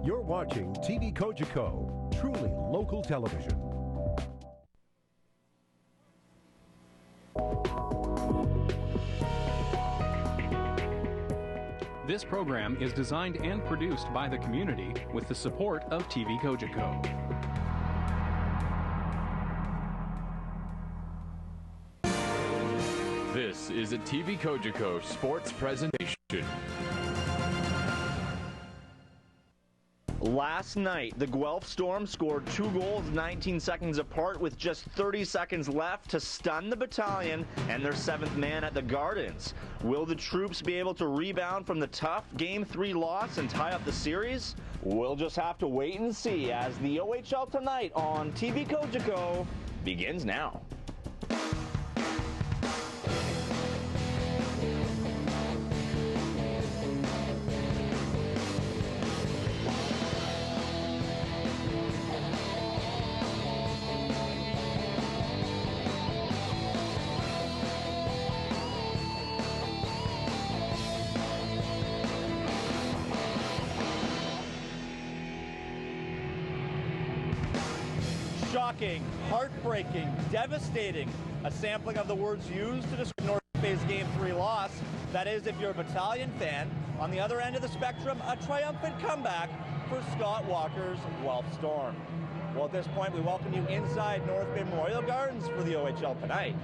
You're watching TV Kojiko, truly local television. This program is designed and produced by the community with the support of TV Kojiko. This is a TV Kojiko sports presentation. Last night, the Guelph Storm scored 2 goals 19 seconds apart with just 30 seconds left to stun the Battalion and their 7th man at the Gardens. Will the troops be able to rebound from the tough Game 3 loss and tie up the series? We'll just have to wait and see as the OHL Tonight on TV Kojiko begins now. Shocking, heartbreaking, devastating. A sampling of the words used to describe North Bay's Game 3 loss. That is, if you're a Battalion fan. On the other end of the spectrum, a triumphant comeback for Scott Walker's Guelph Storm. Well, at this point, we welcome you inside North Bay Memorial Gardens for the OHL Tonight.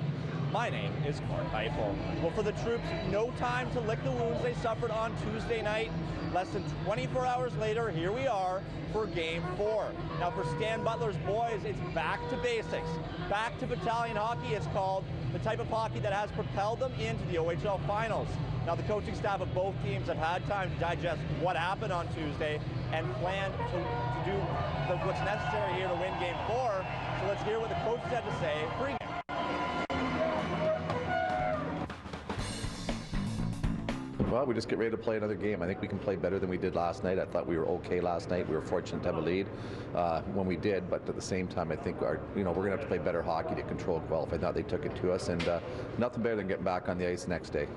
My name is Clark Heifel. Well, for the troops, no time to lick the wounds they suffered on Tuesday night. Less than 24 hours later, here we are for Game 4. Now, for Stan Butler's boys, it's back to basics. Back to Battalion hockey, it's called, the type of hockey that has propelled them into the OHL finals. Now, the coaching staff of both teams have had time to digest what happened on Tuesday and plan to do what's necessary here to win Game 4. So let's hear what the coaches had to say pre-game. Well, we just get ready to play another game. I think we can play better than we did last night. I thought we were okay last night. We were fortunate to have a lead when we did, but at the same time, I think we're going to have to play better hockey to control Guelph. I thought they took it to us, and nothing better than getting back on the ice the next day.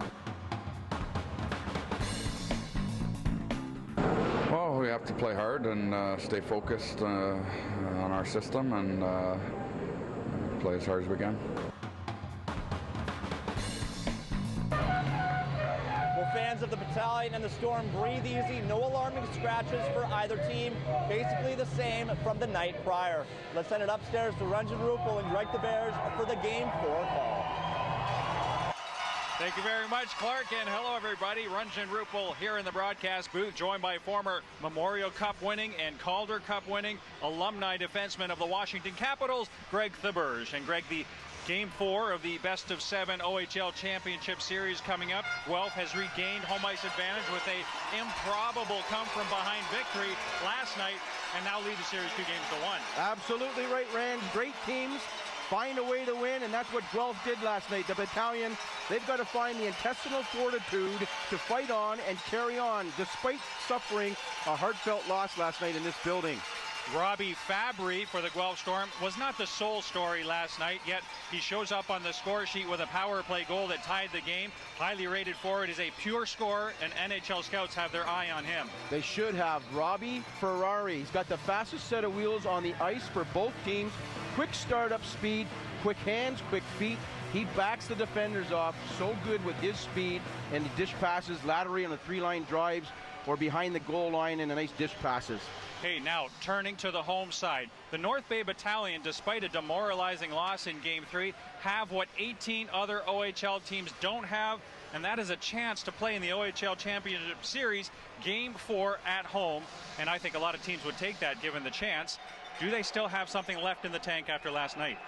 Well, we have to play hard and stay focused on our system and play as hard as we can. Fans of the Battalion and the Storm breathe easy. No alarming scratches for either team. Basically the same from the night prior. Let's send it upstairs to Runjan Rupel and direct the Bears for the Game 4 call. Thank you very much, Clark, and hello, everybody. Runjan Rupel here in the broadcast booth, joined by former Memorial Cup winning and Calder Cup winning alumni defenseman of the Washington Capitals, Greg Theberge. And Greg, the Game 4 of the best-of-7 OHL Championship Series coming up. Guelph has regained home ice advantage with a improbable come-from-behind victory last night, and now lead the series 2-1. Absolutely right, Rand. Great teams find a way to win, and that's what Guelph did last night. The Battalion, they've got to find the intestinal fortitude to fight on and carry on, despite suffering a heartfelt loss last night in this building. Robbie Fabry for the Guelph Storm was not the sole story last night, yet he shows up on the score sheet with a power play goal that tied the game. Highly rated forward, is a pure scorer, and NHL scouts have their eye on him. They should have. Robbie Ferrari, he's got the fastest set of wheels on the ice for both teams. Quick startup speed, quick hands, quick feet. He backs the defenders off so good with his speed, and the dish passes laterally on the 3-line drives or behind the goal line and the nice dish passes. Okay, now turning to the home side. The North Bay Battalion, despite a demoralizing loss in Game 3, have what 18 other OHL teams don't have, and that is a chance to play in the OHL Championship Series Game 4 at home. And I think a lot of teams would take that given the chance. Do they still have something left in the tank after last night?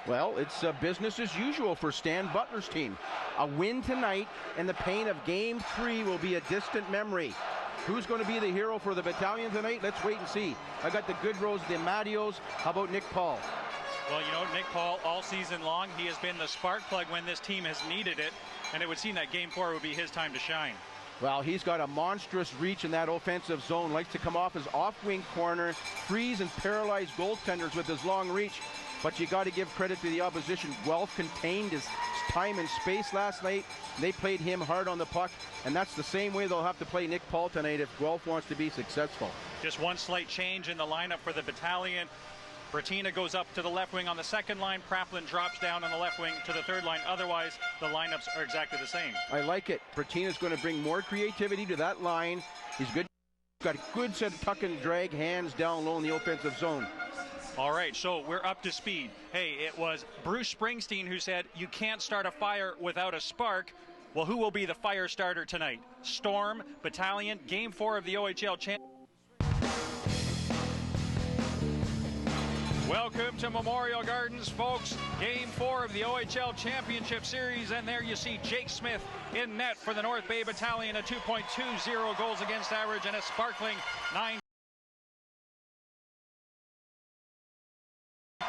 Well, it's business as usual for Stan Butler's team. A win tonight, and the pain of Game 3 will be a distant memory. Who's going to be the hero for the Battalion tonight? Let's wait and see. I got the Goodrows, the Matios. How about Nick Paul? Well, you know, Nick Paul, all season long, he has been the spark plug when this team has needed it, and it would seem that Game 4 would be his time to shine. Well, he's got a monstrous reach in that offensive zone. Likes to come off his off-wing corner, freeze and paralyze goaltenders with his long reach. but you got to give credit to the opposition. Guelph contained his time and space last night. They played him hard on the puck, and that's the same way they'll have to play Nick Paul tonight if Guelph wants to be successful. Just one slight change in the lineup for the Battalion. Bratina goes up to the left wing on the second line. Praplin drops down on the left wing to the third line. Otherwise, the lineups are exactly the same. I like it. Bratina's going to bring more creativity to that line. He's good. Got a good set of tuck and drag hands down low in the offensive zone. All right, so we're up to speed. Hey, it was Bruce Springsteen who said, you can't start a fire without a spark. Well, who will be the fire starter tonight? Storm, Battalion, Game 4 of the OHL Championship. Welcome to Memorial Gardens, folks. Game 4 of the OHL Championship Series, and there you see Jake Smith in net for the North Bay Battalion, a 2.20 goals against average and a sparkling 9.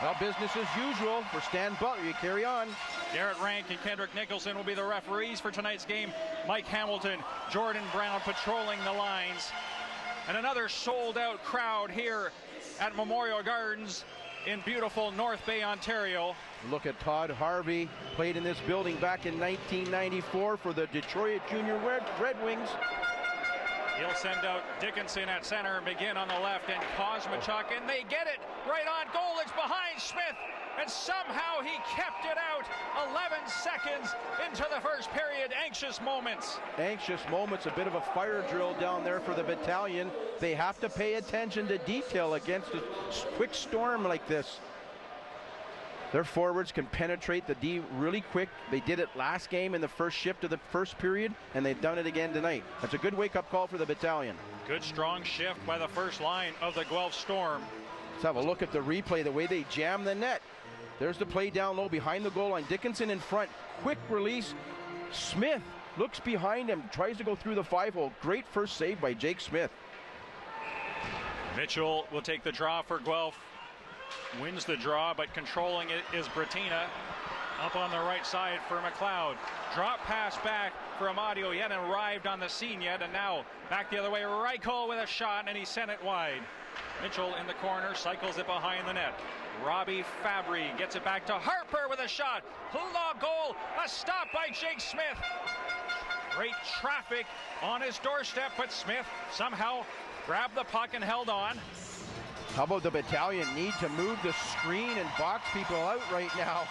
Well, business as usual for Stan Butler. You carry on. Garrett Rank and Kendrick Nicholson will be the referees for tonight's game. Mike Hamilton, Jordan Brown patrolling the lines. And another sold-out crowd here at Memorial Gardens in beautiful North Bay, Ontario. Look at Todd Harvey, played in this building back in 1994 for the Detroit Junior Red Wings. He'll send out Dickinson at center, McGinn on the left, and Kosmachuk, and they get it right on goal. It's behind Smith, and somehow he kept it out. 11 seconds into the first period. Anxious moments. Anxious moments, a bit of a fire drill down there for the Battalion. They have to pay attention to detail against a quick storm like this. Their forwards can penetrate the D really quick. They did it last game in the first shift of the first period, and they've done it again tonight. That's a good wake-up call for the Battalion. Good strong shift by the first line of the Guelph Storm. Let's have a look at the replay, the way they jam the net. There's the play down low behind the goal line. Dickinson in front. Quick release. Smith looks behind him, tries to go through the 5-hole. Great first save by Jake Smith. Mitchell will take the draw for Guelph. Wins the draw, but controlling it is Bratina. Up on the right side for McLeod. Drop pass back for Amadio. He hadn't arrived on the scene yet, and now back the other way. Reichel with a shot, and he sent it wide. Mitchell in the corner, cycles it behind the net. Robbie Fabry gets it back to Harper with a shot. Hula goal, a stop by Jake Smith. Great traffic on his doorstep, but Smith somehow grabbed the puck and held on. How about the Battalion need to move the screen and box people out right now?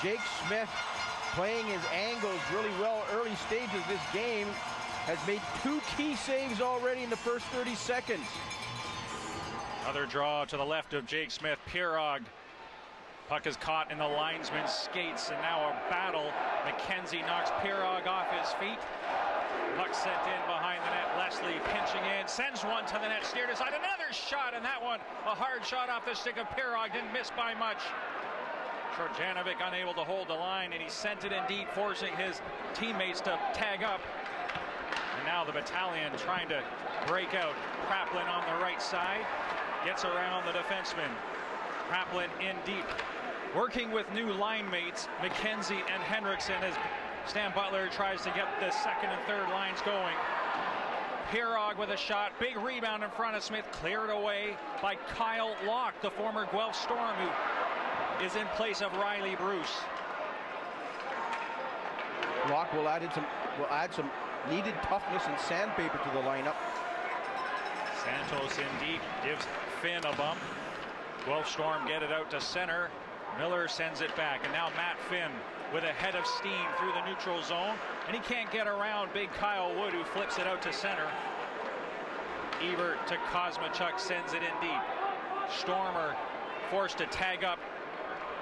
Jake Smith playing his angles really well early stages of this game. Has made 2 key saves already in the first 30 seconds. Another draw to the left of Jake Smith. Pirog. Puck is caught in the linesman's skates, and now a battle. McKenzie knocks Pirog off his feet. Puck sent in behind the net. Leslie pinching in, sends one to the net, steered aside. Another shot, and that one, a hard shot off the stick of Pirog, didn't miss by much. Trojanovic unable to hold the line, and he sent it in deep, forcing his teammates to tag up. And now the Battalion trying to break out. Praplin on the right side, gets around the defenseman. Praplin in deep, working with new line mates, McKenzie and Henriksen, as Stan Butler tries to get the second and third lines going. Pirog with a shot, big rebound in front of Smith, cleared away by Kyle Locke, the former Guelph Storm, who is in place of Riley Bruce. Locke will add some needed toughness and sandpaper to the lineup. Santos in deep, gives Finn a bump. Guelph Storm get it out to center. Miller sends it back, and now Matt Finn with a head of steam through the neutral zone, and he can't get around big Kyle Wood, who flips it out to center. Ebert to Kosmachuk, sends it in deep. Stormer forced to tag up.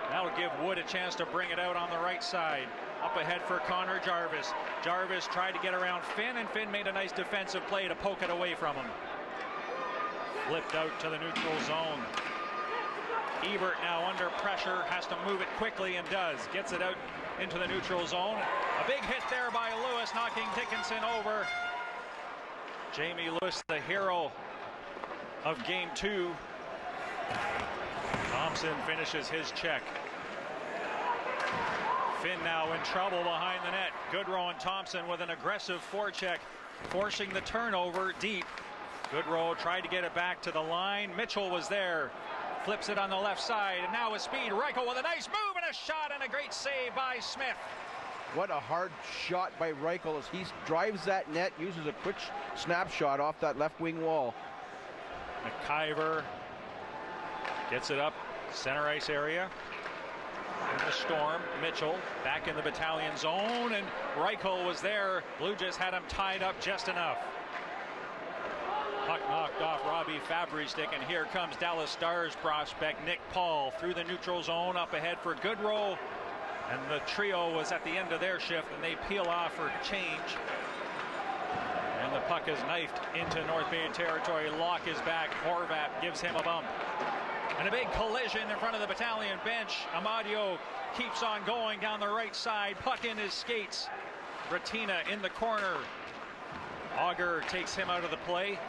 That'll give Wood a chance to bring it out on the right side. Up ahead for Connor Jarvis. Jarvis tried to get around Finn, and Finn made a nice defensive play to poke it away from him. Flipped out to the neutral zone. Ebert now under pressure, has to move it quickly, and does. Gets it out into the neutral zone. A big hit there by Lewis, knocking Dickinson over. Jamie Lewis, the hero of game 2. Thompson finishes his check. Finn now in trouble behind the net. Goodrow and Thompson with an aggressive forecheck, forcing the turnover deep. Goodrow tried to get it back to the line. Mitchell was there. Flips it on the left side, and now with speed, Reichel with a nice move and a shot and a great save by Smith. What a hard shot by Reichel as he drives that net, uses a quick snapshot off that left wing wall. McIver gets it up center ice area. In the Storm, Mitchell back in the Battalion zone, and Reichel was there. Blue Jays had him tied up just enough. Puck knocked off Robbie Fabry's stick, and here comes Dallas Stars prospect Nick Paul through the neutral zone, up ahead for Goodrow. And the trio was at the end of their shift, and they peel off for change. And the puck is knifed into North Bay territory. Locke is back. Horvat gives him a bump. And a big collision in front of the Battalion bench. Amadio keeps on going down the right side. Puck in his skates. Bratina in the corner. Auger takes him out of the play.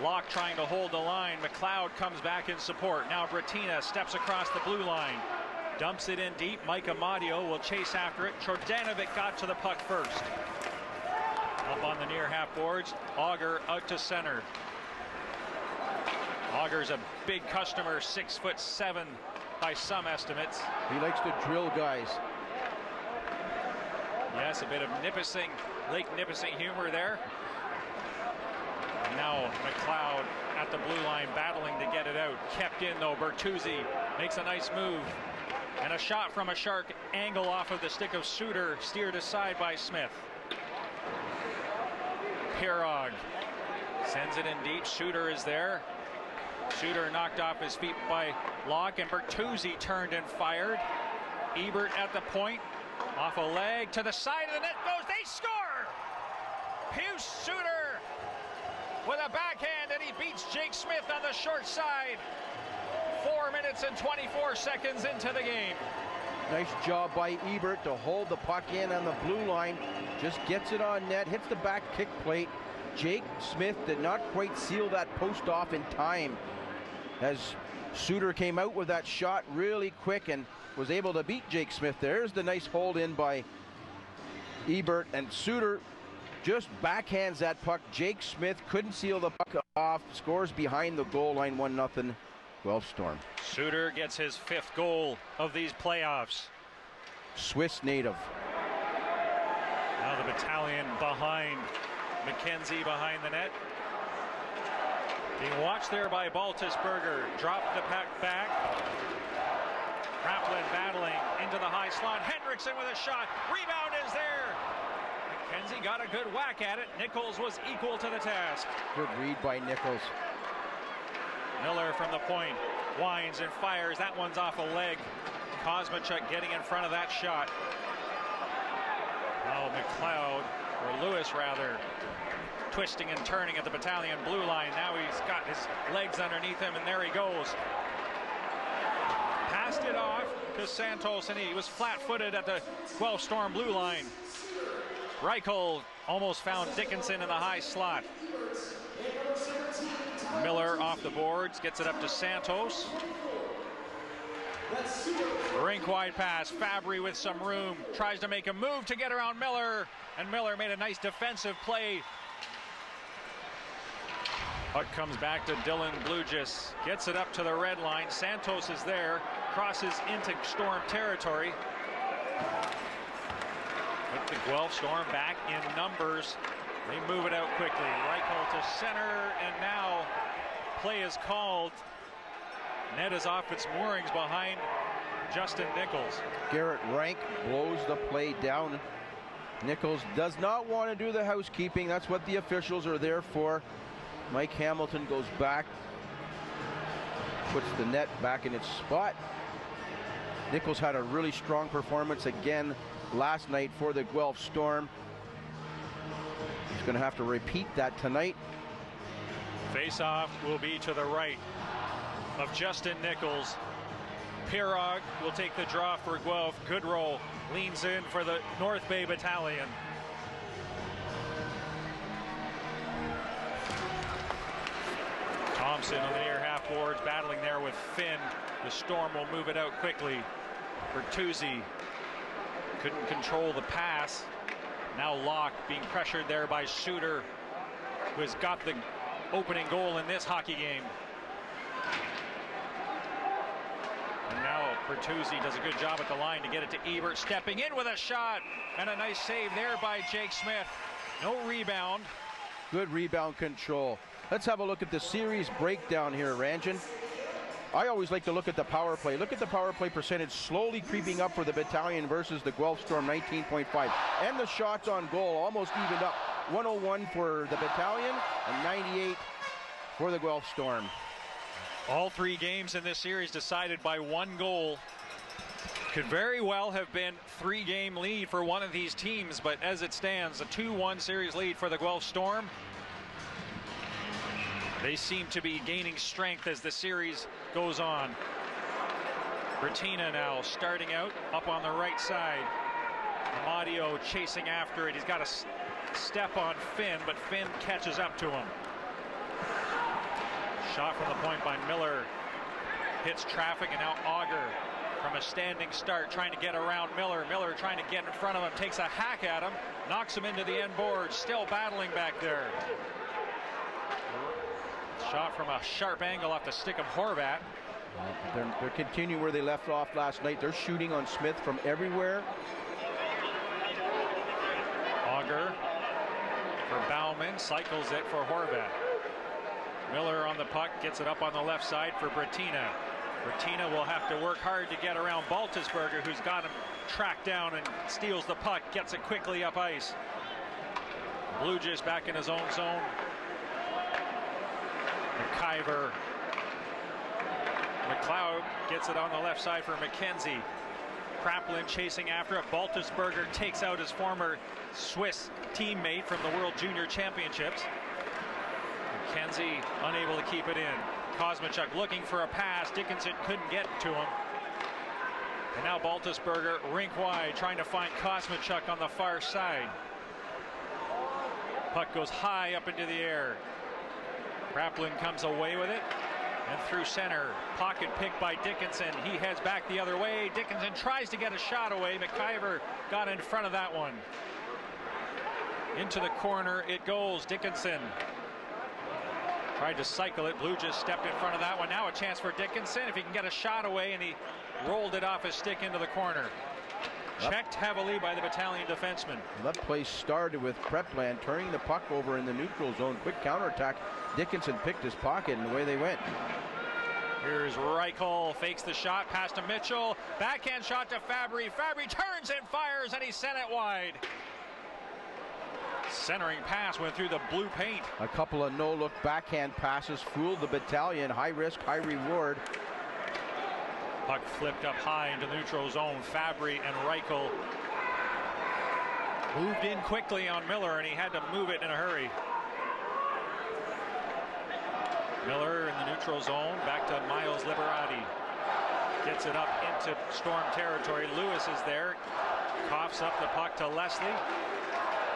Locke trying to hold the line. McLeod comes back in support. Now Bratina steps across the blue line. Dumps it in deep. Mike Amadio will chase after it. Chordanovic got to the puck first. Up on the near half boards. Auger out to center. Auger's a big customer, 6'7" by some estimates. He likes to drill guys. Yes, a bit of Nipissing, Lake Nipissing humor there. And now McLeod at the blue line battling to get it out. Kept in though. Bertuzzi makes a nice move. And a shot from a shark angle off of the stick of Suter, steered aside by Smith. Pirog sends it in deep. Suter is there. Suter knocked off his feet by Locke, and Bertuzzi turned and fired. Ebert at the point, off a leg to the side of the net goes. They score! Pius Suter with a backhand, and he beats Jake Smith on the short side. 4 minutes and 24 seconds into the game. Nice job by Ebert to hold the puck in on the blue line. Just gets it on net, hits the back kick plate. Jake Smith did not quite seal that post off in time, as Suter came out with that shot really quick and was able to beat Jake Smith. There's the nice hold in by Ebert, and Suter just backhands that puck. Jake Smith couldn't seal the puck off. Scores behind the goal line, 1-0 Guelph Storm. Suter gets his 5th goal of these playoffs. Swiss native. Now the Battalion behind. McKenzie behind the net. Being watched there by Baltusberger. Dropped the puck back. Kraplin battling into the high slot. Hendrickson with a shot. Rebound is there. McKenzie got a good whack at it. Nichols was equal to the task. Good read by Nichols. Miller from the point. Winds and fires. That one's off a leg. Kosmachuk getting in front of that shot. Now McLeod, or Lewis rather, twisting and turning at the Battalion blue line. Now he's got his legs underneath him, and there he goes. Passed it off to Santos, and he was flat-footed at the Guelph Storm blue line. Reichel almost found Dickinson in the high slot. Miller off the boards, gets it up to Santos. Rink-wide pass. Fabry with some room. Tries to make a move to get around Miller, and Miller made a nice defensive play. Puck comes back to Dylan Blugis. Gets it up to the red line. Santos is there. Crosses into Storm territory. With the Guelph Storm back in numbers. They move it out quickly. Reichel to center, and now play is called. Net is off its moorings behind Justin Nichols. Garrett Rank blows the play down. Nichols does not want to do the housekeeping. That's what the officials are there for. Mike Hamilton goes back, puts the net back in its spot. Nichols had a really strong performance again last night for the Guelph Storm. He's going to have to repeat that tonight. Face-off will be to the right of Justin Nichols. Pirog will take the draw for Guelph. Goodrow leans in for the North Bay Battalion. Thompson on the near half boards, battling there with Finn. The Storm will move it out quickly. Bertuzzi couldn't control the pass. Now Locke being pressured there by Suter, who has got the opening goal in this hockey game. Bertuzzi does a good job at the line to get it to Ebert, stepping in with a shot, and a nice save there by Jake Smith. No rebound. Good rebound control. Let's have a look at the series breakdown here, Ranjan. I always like to look at the power play. Look at the power play percentage slowly creeping up for the Battalion versus the Guelph Storm, 19.5. And the shots on goal almost evened up. 101 for the Battalion and 98 for the Guelph Storm. All 3 games in this series decided by 1 goal. Could very well have been 3-game lead for one of these teams, but as it stands, a 2-1 series lead for the Guelph Storm. They seem to be gaining strength as the series goes on. Bertina now starting out up on the right side. Amadio chasing after it. He's got a step on Finn, but Finn catches up to him. Shot from the point by Miller. Hits traffic, and now Auger from a standing start trying to get around Miller. Miller trying to get in front of him, takes a hack at him, knocks him into the end board, still battling back there. Shot from a sharp angle off the stick of Horvat. They're continuing where they left off last night. They're shooting on Smith from everywhere. Auger for Bauman, cycles it for Horvat. Miller on the puck, gets it up on the left side for Bertina. Bertina will have to work hard to get around Baltisberger, who's got him tracked down and steals the puck, gets it quickly up ice. Blue Jays back in his own zone. McIver. McLeod gets it on the left side for McKenzie. Kraplin chasing after it. Baltisberger takes out his former Swiss teammate from the World Junior Championships. McKenzie unable to keep it in. Kosmachuk looking for a pass. Dickinson couldn't get to him. And now Baltisberger rink wide trying to find Kosmachuk on the far side. Puck goes high up into the air. Kraplin comes away with it and through center. Pocket picked by Dickinson. He heads back the other way. Dickinson tries to get a shot away. McIver got in front of that one. Into the corner it goes. Dickinson tried to cycle it. Blue just stepped in front of that one. Now a chance for Dickinson if he can get a shot away, and he rolled it off his stick into the corner. Checked heavily by the Battalion defenseman. That play started with Prepland turning the puck over in the neutral zone. Quick counterattack. Dickinson picked his pocket, and away they went. Here's Reichel, fakes the shot, pass to Mitchell. Backhand shot to Fabry. Fabry turns and fires, and he sent it wide. Centering pass went through the blue paint. A couple of no-look backhand passes fooled the Battalion. High risk, high reward. Puck flipped up high into neutral zone. Fabry and Reichel moved in quickly on Miller, and he had to move it in a hurry. Miller in the neutral zone, back to Miles Liberati. Gets it up into Storm territory. Lewis is there. Coughs up the puck to Leslie.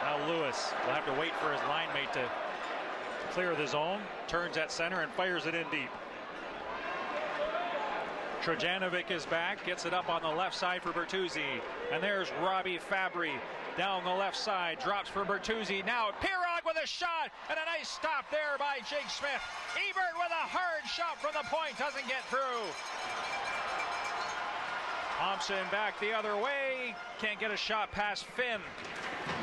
Now Lewis will have to wait for his line mate to clear the zone. Turns at center and fires it in deep. Trojanovic is back, gets it up on the left side for Bertuzzi. And there's Robbie Fabry down the left side, drops for Bertuzzi. Now Pirog with a shot, and a nice stop there by Jake Smith. Ebert with a hard shot from the point, doesn't get through. Thompson back the other way, can't get a shot past Finn.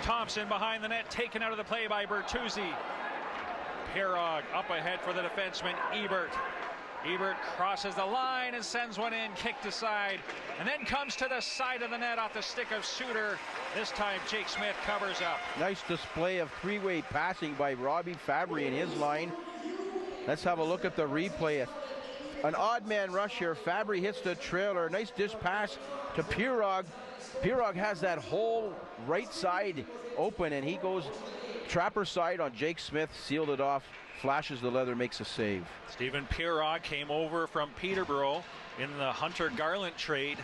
Thompson behind the net, taken out of the play by Bertuzzi. Pirog up ahead for the defenseman Ebert. Ebert crosses the line and sends one in, kicked aside, and then comes to the side of the net off the stick of Suter. This time Jake Smith covers up. Nice display of three-way passing by Robbie Fabry in his line. Let's have a look at the replay. An odd man rush here. Fabry hits the trailer. Nice dish pass to Pirog. Pirog has that whole right side open, and he goes trapper side on Jake Smith, sealed it off, flashes the leather, makes a save. Stephen Pirog came over from Peterborough in the Hunter Garland trade.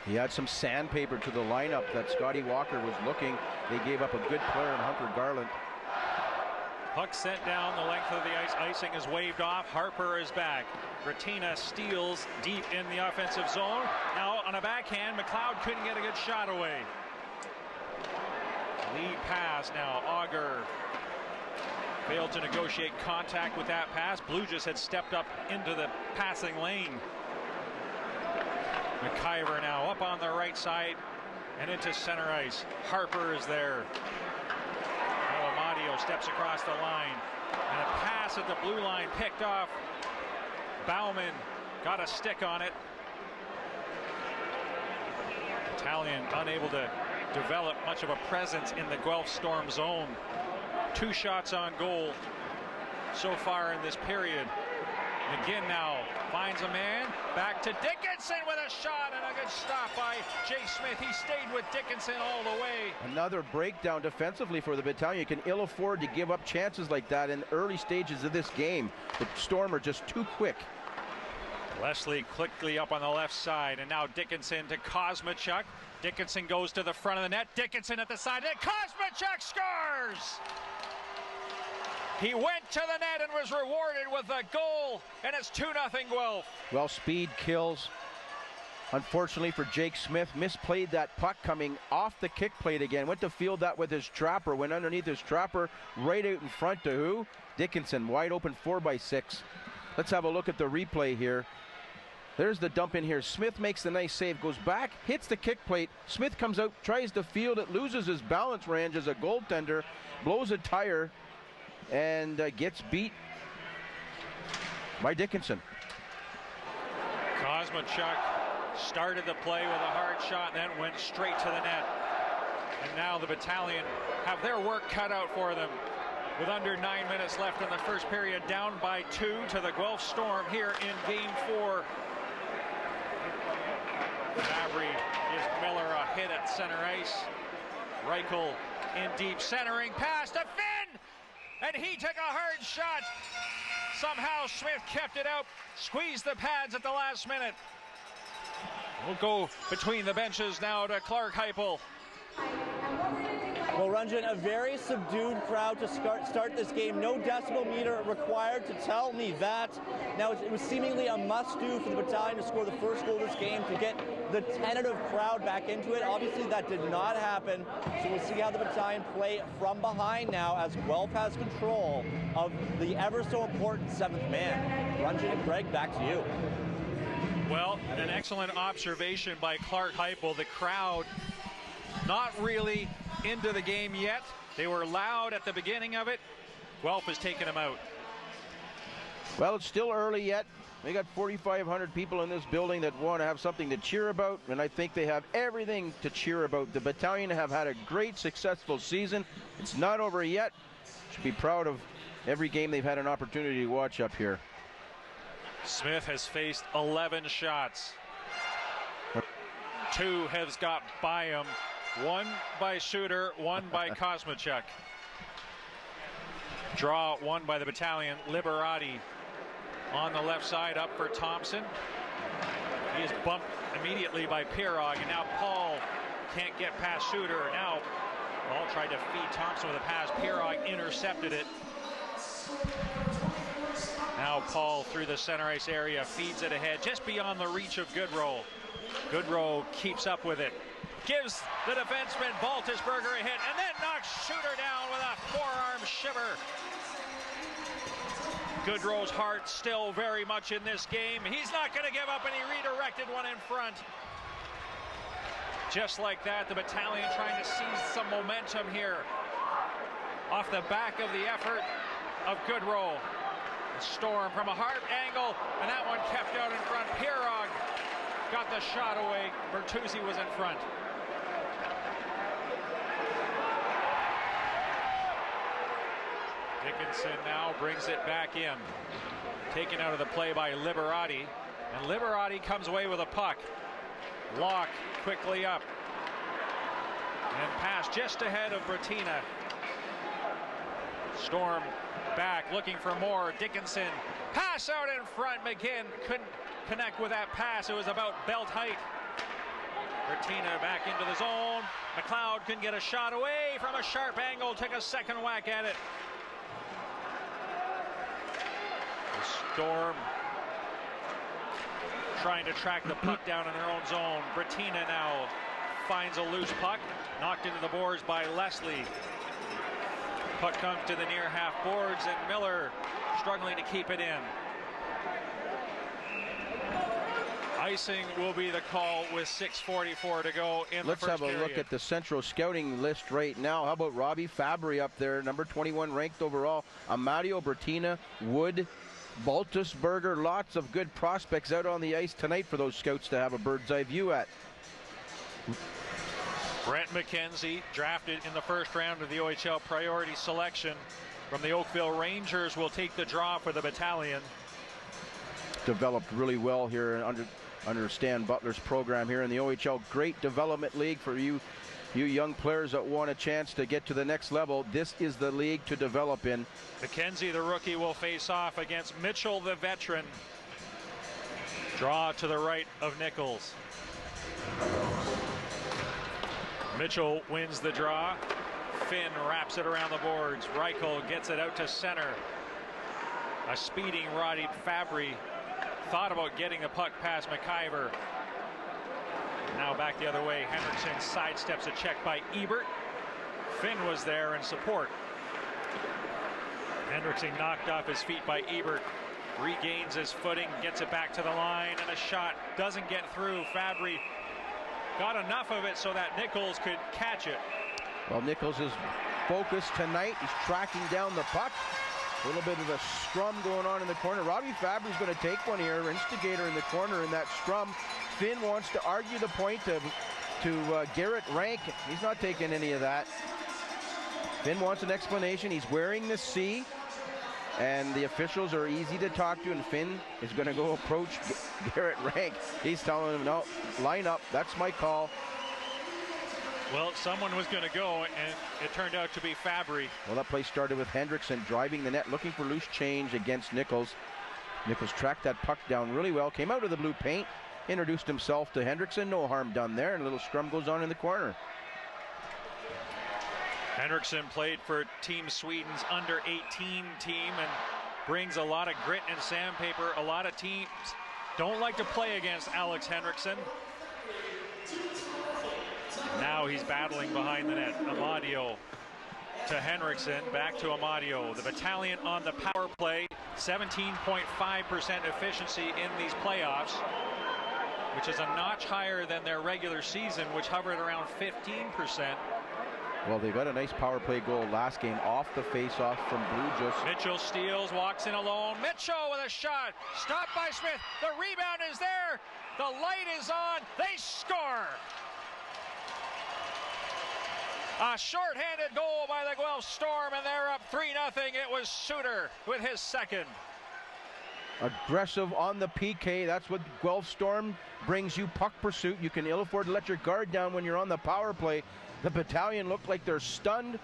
He had some sandpaper to the lineup that Scotty Walker was looking. They gave up a good player in Hunter Garland. Puck sent down the length of the ice. Icing is waved off. Harper is back. Ratina steals deep in the offensive zone. Now on a backhand, McLeod couldn't get a good shot away. Lead pass now. Auger failed to negotiate contact with that pass. Blue just had stepped up into the passing lane. McIver now up on the right side and into center ice. Harper is there. Amadio steps across the line. And a pass at the blue line picked off. Bauman got a stick on it. Battalion unable to develop much of a presence in the Guelph Storm zone. 2 shots on goal so far in this period. McGinn now finds a man. Back to Dickinson with a shot and a good stop by Jay Smith. He stayed with Dickinson all the way. Another breakdown defensively for the Battalion. You can ill afford to give up chances like that in early stages of this game. The Storm are just too quick. Leslie quickly up on the left side, and now Dickinson to Kosmachuk. Dickinson goes to the front of the net. Dickinson at the side, and Kosmachuk scores! He went to the net and was rewarded with a goal, and it's 2-0 Guelph. Well, speed kills. Unfortunately for Jake Smith, misplayed that puck coming off the kick plate again. Went to field that with his trapper, went underneath his trapper, right out in front to who? Dickinson, wide open 4x6. Let's have a look at the replay here. There's the dump in here. Smith makes the nice save, goes back, hits the kick plate. Smith comes out, tries to field it, loses his balance range as a goaltender, blows a tire, and gets beat by Dickinson. Kosmachuk started the play with a hard shot and then went straight to the net. And now the Battalion have their work cut out for them. With under 9 minutes left in the first period, down by 2 to the Guelph Storm here in Game 4. Mabry gives Miller a hit at center ice. Reichel in deep, centering pass to Finn, and he took a hard shot. Somehow Smith kept it out, squeezed the pads at the last minute. We'll go between the benches now to Clark Heupel. Well, Ranjan, a very subdued crowd to start this game. No decibel meter required to tell me that. Now, it was seemingly a must-do for the Battalion to score the first goal of this game to get the tentative crowd back into it. Obviously, that did not happen, so we'll see how the Battalion play from behind now as Guelph has control of the ever-so-important 7th man. Ranjan and Greg, back to you. Well, an excellent observation by Clark Heupel. The crowd not really into the game yet. They were loud at the beginning of it. Guelph has taken them out. Well, it's still early yet. They got 4,500 people in this building that want to have something to cheer about, and I think they have everything to cheer about. The Battalion have had a great, successful season. It's not over yet. Should be proud of every game they've had an opportunity to watch up here. Smith has faced 11 shots. 2 has got by him. 1 by Suter, 1 by Kosmachuk. Draw 1 by the Battalion. Liberati on the left side, up for Thompson. He is bumped immediately by Pirog, and now Paul can't get past Suter. Now Paul tried to feed Thompson with a pass. Pirog intercepted it. Now Paul through the center ice area, feeds it ahead, just beyond the reach of Goodrow. Goodrow keeps up with it. Gives the defenseman Baltisberger a hit, and then knocks Suter down with a forearm shiver. Goodrow's heart still very much in this game. He's not going to give up, and he redirected one in front. Just like that, the Battalion trying to seize some momentum here off the back of the effort of Goodrow. The Storm from a hard angle, and that one kept out in front. Pirog got the shot away. Bertuzzi was in front. Dickinson now brings it back in. Taken out of the play by Liberati. And Liberati comes away with a puck. Locke quickly up. And pass just ahead of Bratina. Storm back looking for more. Dickinson. Pass out in front. McGinn couldn't connect with that pass. It was about belt height. Bratina back into the zone. McLeod couldn't get a shot away from a sharp angle. Took a second whack at it. Storm trying to track the puck down in their own zone. Bratina now finds a loose puck, knocked into the boards by Leslie. Puck comes to the near half boards, and Miller struggling to keep it in. Icing will be the call with 6:44 to go in the first period. Let's have a look at the Central scouting list right now. How about Robbie Fabry up there, number 21 ranked overall. Amadio, Bertina, Wood, Baltusberger, lots of good prospects out on the ice tonight for those scouts to have a bird's eye view at. Brent McKenzie, drafted in the first round of the OHL priority selection from the Oakville Rangers, will take the draw for the Battalion. Developed really well here under Stan Butler's program here in the OHL. Great development league for you young players that want a chance to get to the next level. This is the league to develop in. McKenzie, the rookie, will face off against Mitchell, the veteran. Draw to the right of Nichols. Mitchell wins the draw. Finn wraps it around the boards. Reichel gets it out to center. A speeding Roddy Fabry thought about getting a puck past McIver. Now back the other way. Henriksen sidesteps a check by Ebert. Finn was there in support. Henriksen knocked off his feet by Ebert. Regains his footing, gets it back to the line, and a shot doesn't get through. Fabry got enough of it so that Nichols could catch it. Well, Nichols is focused tonight. He's tracking down the puck. A little bit of a scrum going on in the corner. Robbie Fabry's going to take one here. Instigator in the corner in that scrum. Finn wants to argue the point to Garrett Rank. He's not taking any of that. Finn wants an explanation. He's wearing the C, and the officials are easy to talk to, and Finn is going to go approach Garrett Rank. He's telling him, no, line up. That's my call. Well, someone was going to go, and it turned out to be Fabry. Well, that play started with Hendrickson driving the net, looking for loose change against Nichols. Nichols tracked that puck down really well, came out of the blue paint, introduced himself to Hendrickson. No harm done there, and a little scrum goes on in the corner. Henriksen played for Team Sweden's under-18 team and brings a lot of grit and sandpaper. A lot of teams don't like to play against Alex Henriksen. Now he's battling behind the net. Amadio to Henriksen, back to Amadio. The Battalion on the power play, 17.5% efficiency in these playoffs, which is a notch higher than their regular season, which hovered around 15%. Well, they got a nice power play goal last game off the face-off from Blue Jays. Mitchell steals, walks in alone. Mitchell with a shot, stopped by Smith. The rebound is there. The light is on. They score. A shorthanded goal by the Guelph Storm, and they're up 3-0. It was Suter with his second. Aggressive on the PK. That's what Guelph Storm brings you, puck pursuit. You can ill afford to let your guard down when you're on the power play. The Battalion look like they're stunned.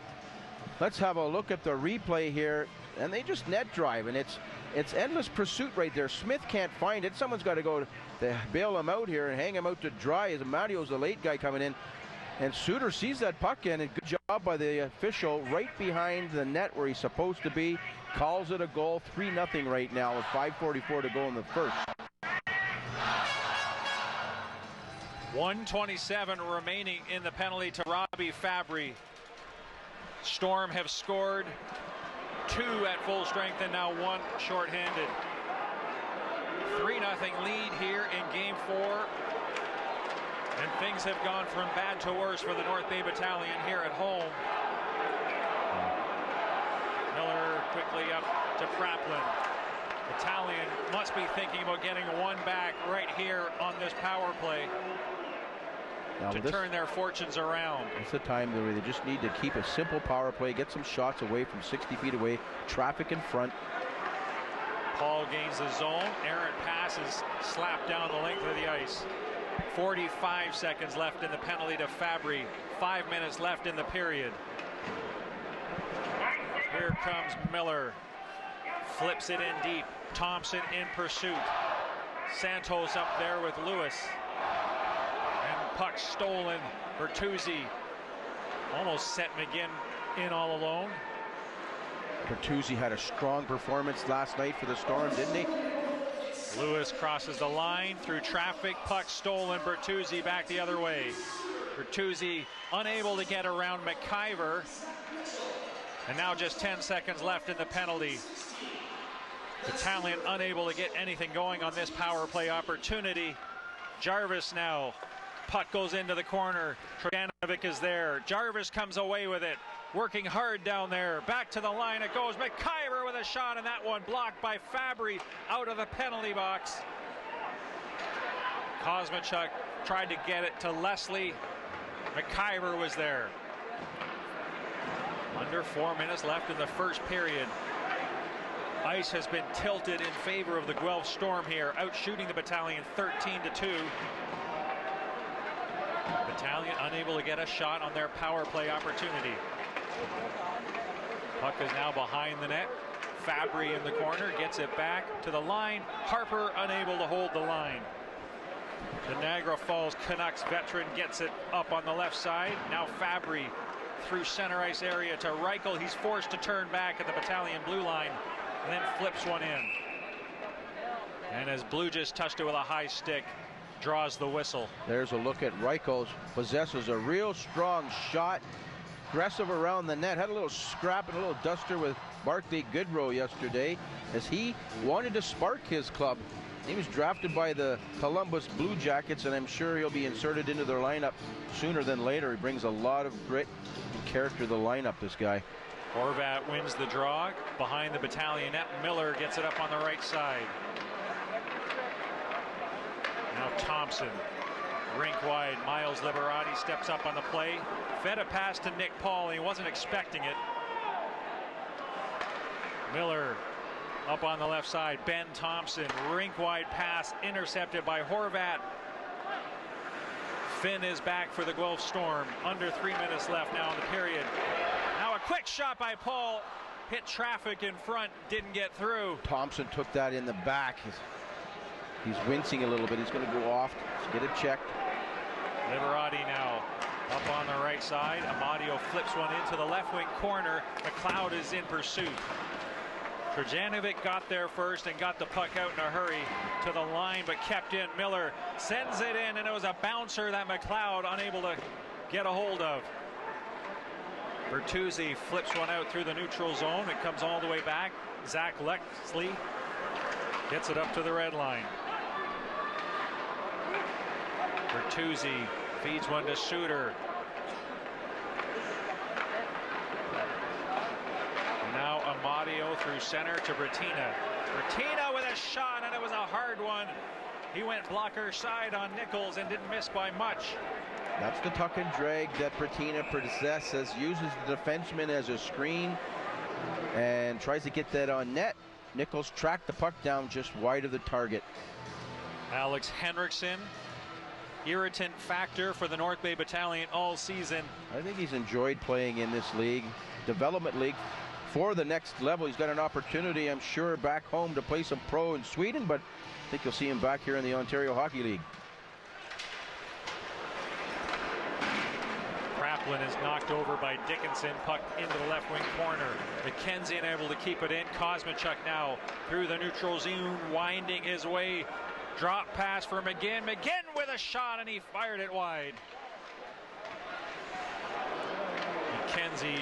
Let's have a look at the replay here, and they just net drive, and it's endless pursuit right there. Smith can't find it. Someone's got to go to bail him out here and hang him out to dry, as Amadio's the late guy coming in. And Suter sees that puck in, and good job by the official right behind the net where he's supposed to be. Calls it a goal, 3-0 right now with 5:44 to go in the first. 1:27 remaining in the penalty to Robbie Fabry. Storm have scored 2 at full strength and now 1 shorthanded. 3-0 lead here in game 4. And things have gone from bad to worse for the North Bay Battalion here at home. Miller quickly up to Praplin. Battalion must be thinking about getting 1 back right here on this power play to turn their fortunes around. It's the time where they just need to keep a simple power play, get some shots away from 60 feet away, traffic in front. Paul gains the zone. Errant pass is slapped down the length of the ice. 45 seconds left in the penalty to Fabry. 5 minutes left in the period. Here comes Miller. Flips it in deep. Thompson in pursuit. Santos up there with Lewis. And puck stolen. Bertuzzi almost set McGinn in all alone. Bertuzzi had a strong performance last night for the Storm, didn't he? Lewis crosses the line through traffic. Puck stolen. Bertuzzi back the other way. Bertuzzi unable to get around McIver. And now just 10 seconds left in the penalty. Battalion unable to get anything going on this power play opportunity. Jarvis now. Puck goes into the corner. Trojanovic is there. Jarvis comes away with it. Working hard down there. Back to the line it goes. McIver with a shot, and that one blocked by Fabry out of the penalty box. Kosmachuk tried to get it to Leslie. McIver was there. Under 4 minutes left in the first period. Ice has been tilted in favor of the Guelph Storm here, outshooting the Battalion 13-2. Battalion unable to get a shot on their power play opportunity. Puck is now behind the net. Fabry in the corner, gets it back to the line. Harper unable to hold the line. The Niagara Falls Canucks veteran gets it up on the left side. Now Fabry through center ice area to Reichel. He's forced to turn back at the Battalion blue line and then flips one in. And as Blue just touched it with a high stick, draws the whistle. There's a look at Reichel. Possesses a real strong shot. Aggressive around the net. Had a little scrap and a little duster with Barclay Goodrow yesterday as he wanted to spark his club. He was drafted by the Columbus Blue Jackets, and I'm sure he'll be inserted into their lineup sooner than later. He brings a lot of grit and character to the lineup, this guy. Horvat wins the draw behind the Battalion net. Miller gets it up on the right side. Now Thompson, rink wide. Miles Liberati steps up on the play. Fed a pass to Nick Paul, and he wasn't expecting it. Miller up on the left side. Ben Thompson, rink wide pass intercepted by Horvat. Finn is back for the Guelph Storm. Under 3 minutes left now in the period. Now a quick shot by Paul. Hit traffic in front, didn't get through. Thompson took that in the back. He's wincing a little bit. He's going to go off. Let's get it checked. Liberati now up on the right side. Amadio flips one into the left wing corner. McLeod is in pursuit. Trojanovic got there first and got the puck out in a hurry to the line, but kept in. Miller sends it in, and it was a bouncer that McLeod unable to get a hold of. Bertuzzi flips one out through the neutral zone. It comes all the way back. Zach Lexley gets it up to the red line. Bertuzzi feeds one to Suter. Now Amadio through center to Bratina. Bratina with a shot, and it was a hard one. He went blocker side on Nichols and didn't miss by much. That's the tuck and drag that Bratina possesses. Uses the defenseman as a screen and tries to get that on net. Nichols tracked the puck down just wide of the target. Alex Henriksen, irritant factor for the North Bay Battalion all season. I think he's enjoyed playing in this league, development league, for the next level. He's got an opportunity, I'm sure, back home to play some pro in Sweden, but I think you'll see him back here in the Ontario Hockey League. Kraplin is knocked over by Dickinson, puck into the left wing corner. McKenzie unable to keep it in. Kosmachuk now through the neutral zone, winding his way. Drop pass for McGinn. McGinn with a shot, and he fired it wide. McKenzie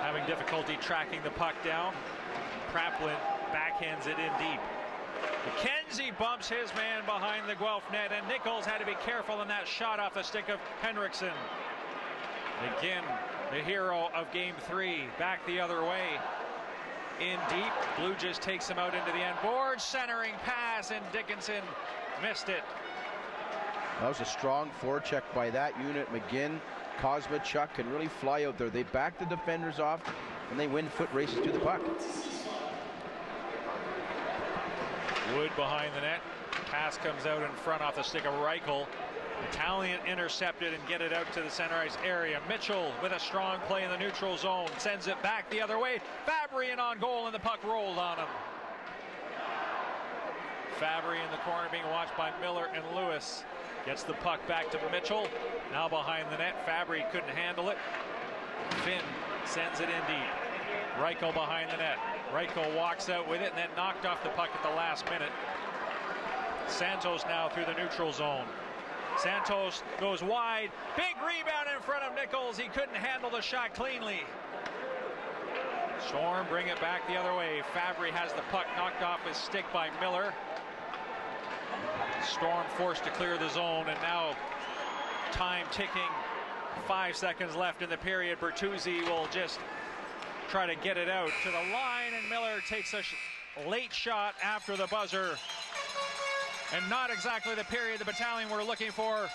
having difficulty tracking the puck down. Kraplin backhands it in deep. McKenzie bumps his man behind the Guelph net, and Nichols had to be careful in that shot off the stick of Henriksen. McGinn, the hero of game 3, back the other way. In deep, Blue just takes him out into the end board. Centering pass, and Dickinson missed it. That was a strong forecheck by that unit. McGinn, Kosmachuk can really fly out there. They back the defenders off, and they win foot races to the puck. Wood behind the net. Pass comes out in front off the stick of Reichel. Battalion intercepted and get it out to the center ice area. Mitchell with a strong play in the neutral zone. Sends it back the other way. Fabry in on goal, and the puck rolled on him. Fabry in the corner being watched by Miller and Lewis. Gets the puck back to Mitchell. Now behind the net. Fabry couldn't handle it. Finn sends it in deep. Reichel behind the net. Reichel walks out with it and then knocked off the puck at the last minute. Santos now through the neutral zone. Santos goes wide. Big rebound in front of Nichols. He couldn't handle the shot cleanly. Storm bring it back the other way. Fabry has the puck knocked off his stick by Miller. Storm forced to clear the zone, and now time ticking. 5 seconds left in the period. Bertuzzi will just try to get it out to the line, and Miller takes a late shot after the buzzer. And not exactly the period the Battalion were looking for.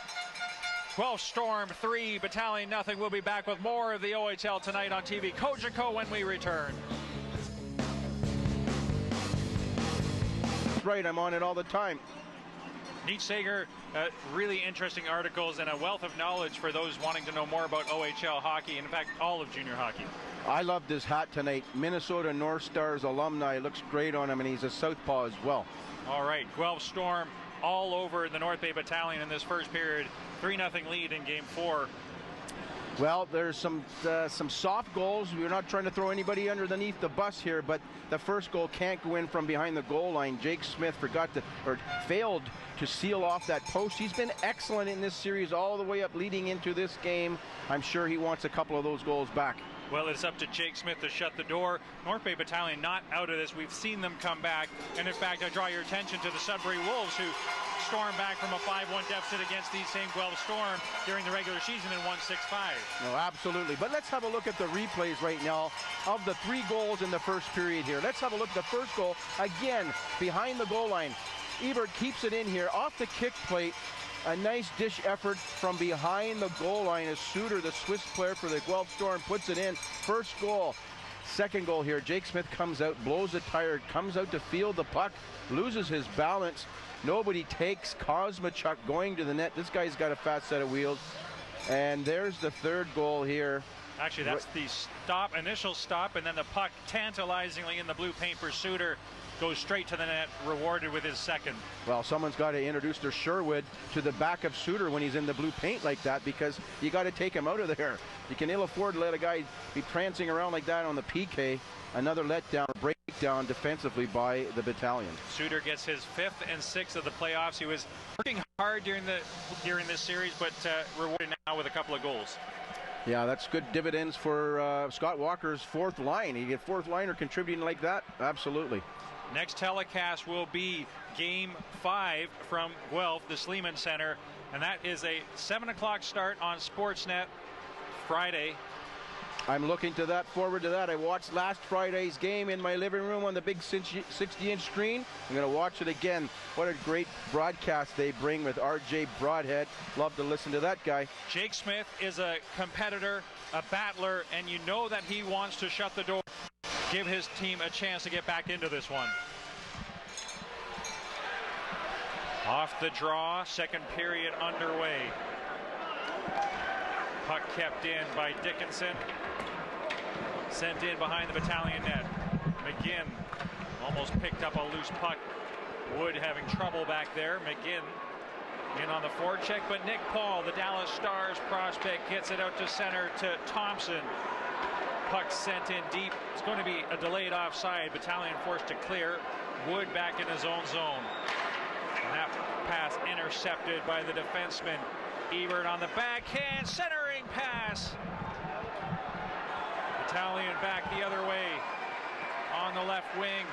Guelph Storm 3, Battalion nothing. We'll be back with more of the OHL tonight on TV Cogeco when we return. Right, I'm on it all the time. Neat Sager, really interesting articles and a wealth of knowledge for those wanting to know more about OHL hockey, and in fact all of junior hockey. I loved his hat tonight. Minnesota North Stars alumni. Looks great on him, and he's a southpaw as well. All right, Guelph Storm all over the North Bay Battalion in this first period. 3-0 lead in Game 4. Well, there's some soft goals. We're not trying to throw anybody underneath the bus here, but the first goal can't go in from behind the goal line. Jake Smith failed to seal off that post. He's been excellent in this series all the way up leading into this game. I'm sure he wants a couple of those goals back. Well, it's up to Jake Smith to shut the door. North Bay Battalion not out of this. We've seen them come back. And in fact, I draw your attention to the Sudbury Wolves, who stormed back from a 5-1 deficit against the same Guelph Storm during the regular season and won 6-5. No, absolutely. But let's have a look at the replays right now of the 3 goals in the first period here. Let's have a look at the first goal. Again, behind the goal line. Ebert keeps it in here off the kick plate. A nice dish effort from behind the goal line as Suter, the Swiss player for the Guelph Storm, puts it in. First goal. Second goal here. Jake Smith comes out, blows a tire, comes out to field the puck, loses his balance. Nobody takes. Kosmachuk going to the net. This guy's got a fast set of wheels. And there's the third goal here. Actually, that's the initial stop, and then the puck tantalizingly in the blue paint for Suter goes straight to the net, rewarded with his second. Well, someone's got to introduce their Sherwood to the back of Suter when he's in the blue paint like that, because you got to take him out of there. You can ill afford to let a guy be prancing around like that on the PK. Another letdown, breakdown defensively by the Battalion. Suter gets his 5th and 6th of the playoffs. He was working hard during this series, but rewarded now with a couple of goals. Yeah, that's good dividends for Scott Walker's 4th line. You get 4th liner contributing like that? Absolutely. Next telecast will be Game 5 from Guelph, the Sleeman Center, and that is a 7 o'clock start on Sportsnet Friday. I'm looking forward to that. I watched last Friday's game in my living room on the big 60-inch screen. I'm going to watch it again. What a great broadcast they bring with RJ Broadhead. Love to listen to that guy. Jake Smith is a competitor, a battler, and you know that he wants to shut the door. Give his team a chance to get back into this one. Off the draw, second period underway. Puck kept in by Dickinson. Sent in behind the Battalion net. McGinn almost picked up a loose puck. Wood having trouble back there. McGinn in on the forecheck, but Nick Paul, the Dallas Stars prospect, gets it out to center to Thompson. Puck sent in deep. It's going to be a delayed offside. Battalion forced to clear. Wood back in his own zone. And that pass intercepted by the defenseman. Ebert on the backhand, centering pass. Battalion back the other way on the left wing.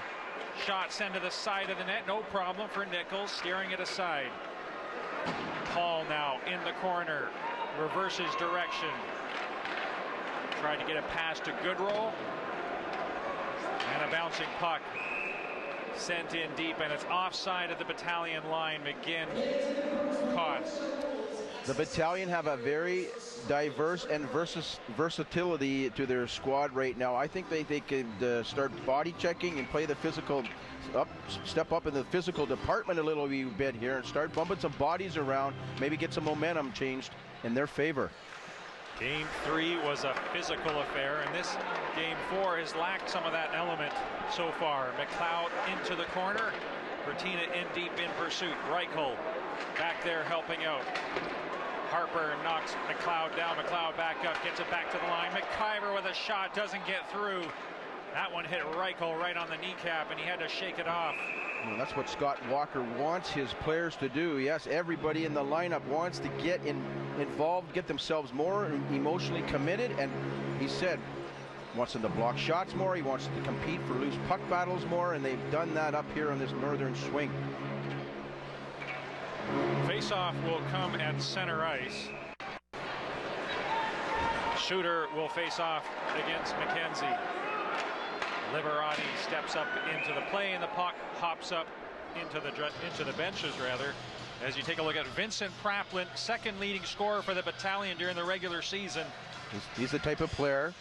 Shot sent to the side of the net. No problem for Nichols, steering it aside. Paul now in the corner. Reverses direction. Tried to get a pass to Goodrow. And a bouncing puck sent in deep, and it's offside at the Battalion line. McGinn caught. The Battalion have a very diverse and versatility to their squad right now. I think they could start body checking and play the physical step up in the physical department a little bit here and start bumping some bodies around, maybe get some momentum changed in their favor. Game 3 was a physical affair, and this Game 4 has lacked some of that element so far. McLeod into the corner. Bertina in deep in pursuit. Reichel back there helping out. Harper knocks McLeod down. McLeod back up, gets it back to the line. McIver with a shot, doesn't get through. That one hit Reichel right on the kneecap, and he had to shake it off. Well, that's what Scott Walker wants his players to do. Yes, everybody in the lineup wants to get involved, get themselves more emotionally committed, and he said wants them to block shots more. He wants to compete for loose puck battles more, and they've done that up here on this northern swing. Face-off will come at center ice. Shooter will face off against McKenzie. Liberati steps up into the play, and the puck hops up into the benches, rather. As you take a look at Vincent Praplin, second leading scorer for the Battalion during the regular season. He's the type of player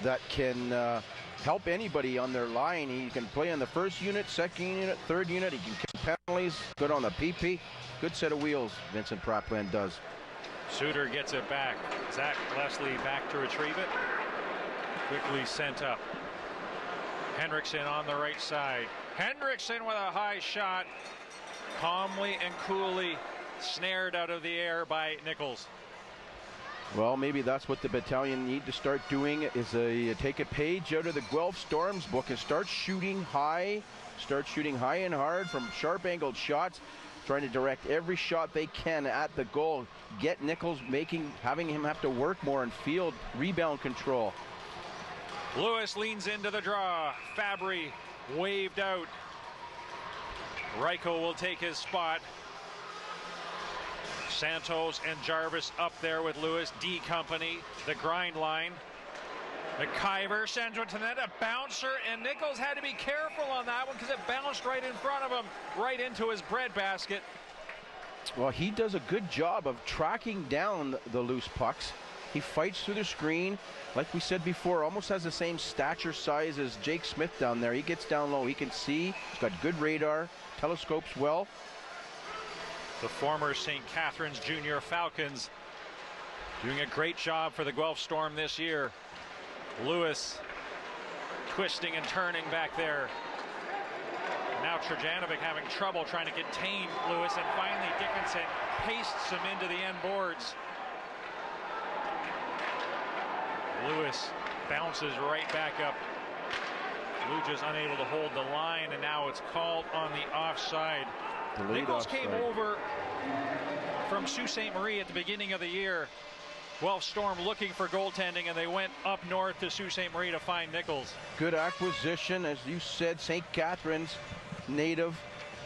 that can help anybody on their line. He can play on the first unit, second unit, third unit. He can kick penalties, good on the PP. Good set of wheels, Vincent Praplin does. Suter gets it back. Zach Leslie back to retrieve it. Quickly sent up. Henriksen on the right side. Henriksen with a high shot. Calmly and coolly snared out of the air by Nichols. Well, maybe that's what the Battalion need to start doing, is take a page out of the Guelph Storm's book and start shooting high and hard from sharp angled shots, trying to direct every shot they can at the goal. Get Nichols having him have to work more and field rebound control. Lewis leans into the draw. Fabry waved out. Reichel will take his spot. Santos and Jarvis up there with Lewis. D company, the grind line. McIver sends one to the net, a bouncer, and Nichols had to be careful on that one because it bounced right in front of him, right into his breadbasket. Well, he does a good job of tracking down the loose pucks. He fights through the screen. Like we said before, almost has the same stature size as Jake Smith down there. He gets down low. He can see. He's got good radar. Telescopes well. The former St. Catharines Junior Falcons doing a great job for the Guelph Storm this year. Lewis twisting and turning back there. Now Trajanovic having trouble trying to contain Lewis, and finally Dickinson pastes him into the end boards. Lewis bounces right back up. Luja's unable to hold the line, and now it's called on the offside. Nichols came over from Sault Ste. Marie at the beginning of the year. Guelph Storm looking for goaltending, and they went up north to Sault Ste. Marie to find Nichols. Good acquisition, as you said. St. Catharines native,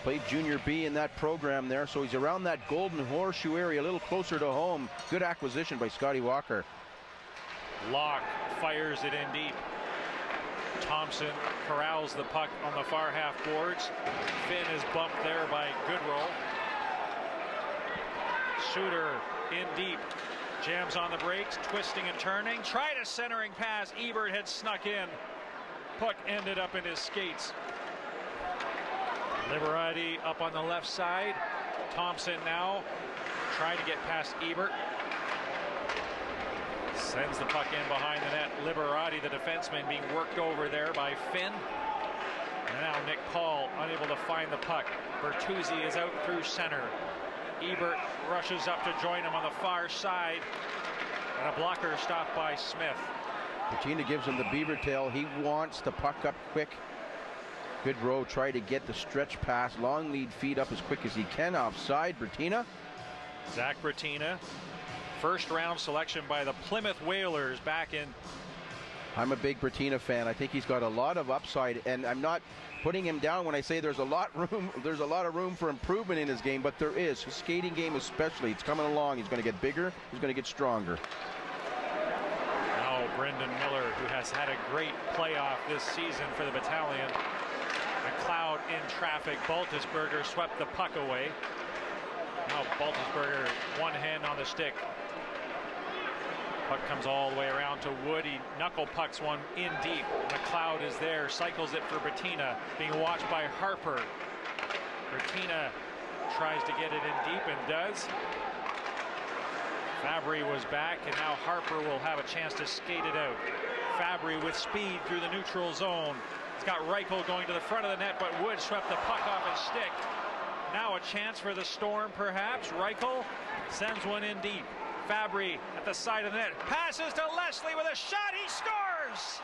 played Junior B in that program there, so he's around that Golden Horseshoe area, a little closer to home. Good acquisition by Scotty Walker. Locke fires it in deep. Thompson corrals the puck on the far half boards. Finn is bumped there by Goodrow. Suter in deep. Jams on the brakes, twisting and turning. Tried a centering pass. Ebert had snuck in. Puck ended up in his skates. Liberati up on the left side. Thompson now trying to get past Ebert. Sends the puck in behind the net. Liberati, the defenseman, being worked over there by Finn. And now Nick Paul unable to find the puck. Bertuzzi is out through center. Ebert rushes up to join him on the far side. And a blocker stopped by Smith. Bertina gives him the beaver tail. He wants the puck up quick. Good row, try to get the stretch pass. Long lead feed up as quick as he can. Offside, Bertina. Zach Bertina. First round selection by the Plymouth Whalers back in. I'm a big Bertina fan. I think he's got a lot of upside, and I'm not putting him down when I say there's a lot of room for improvement in his game, but there is. His skating game especially, it's coming along. He's going to get bigger, he's going to get stronger. Now Brendan Miller, who has had a great playoff this season for the Battalion. McLeod in traffic. Baltisberger swept the puck away. Now Baltisberger, one hand on the stick. Puck comes all the way around to Wood. He knuckle pucks one in deep. McLeod is there, cycles it for Bertina, being watched by Harper. Bertina tries to get it in deep and does. Fabry was back, and now Harper will have a chance to skate it out. Fabry with speed through the neutral zone. He's got Reichel going to the front of the net, but Wood swept the puck off his stick. Now a chance for the Storm, perhaps. Reichel sends one in deep. Fabry at the side of the net. Passes to Leslie with a shot. He scores!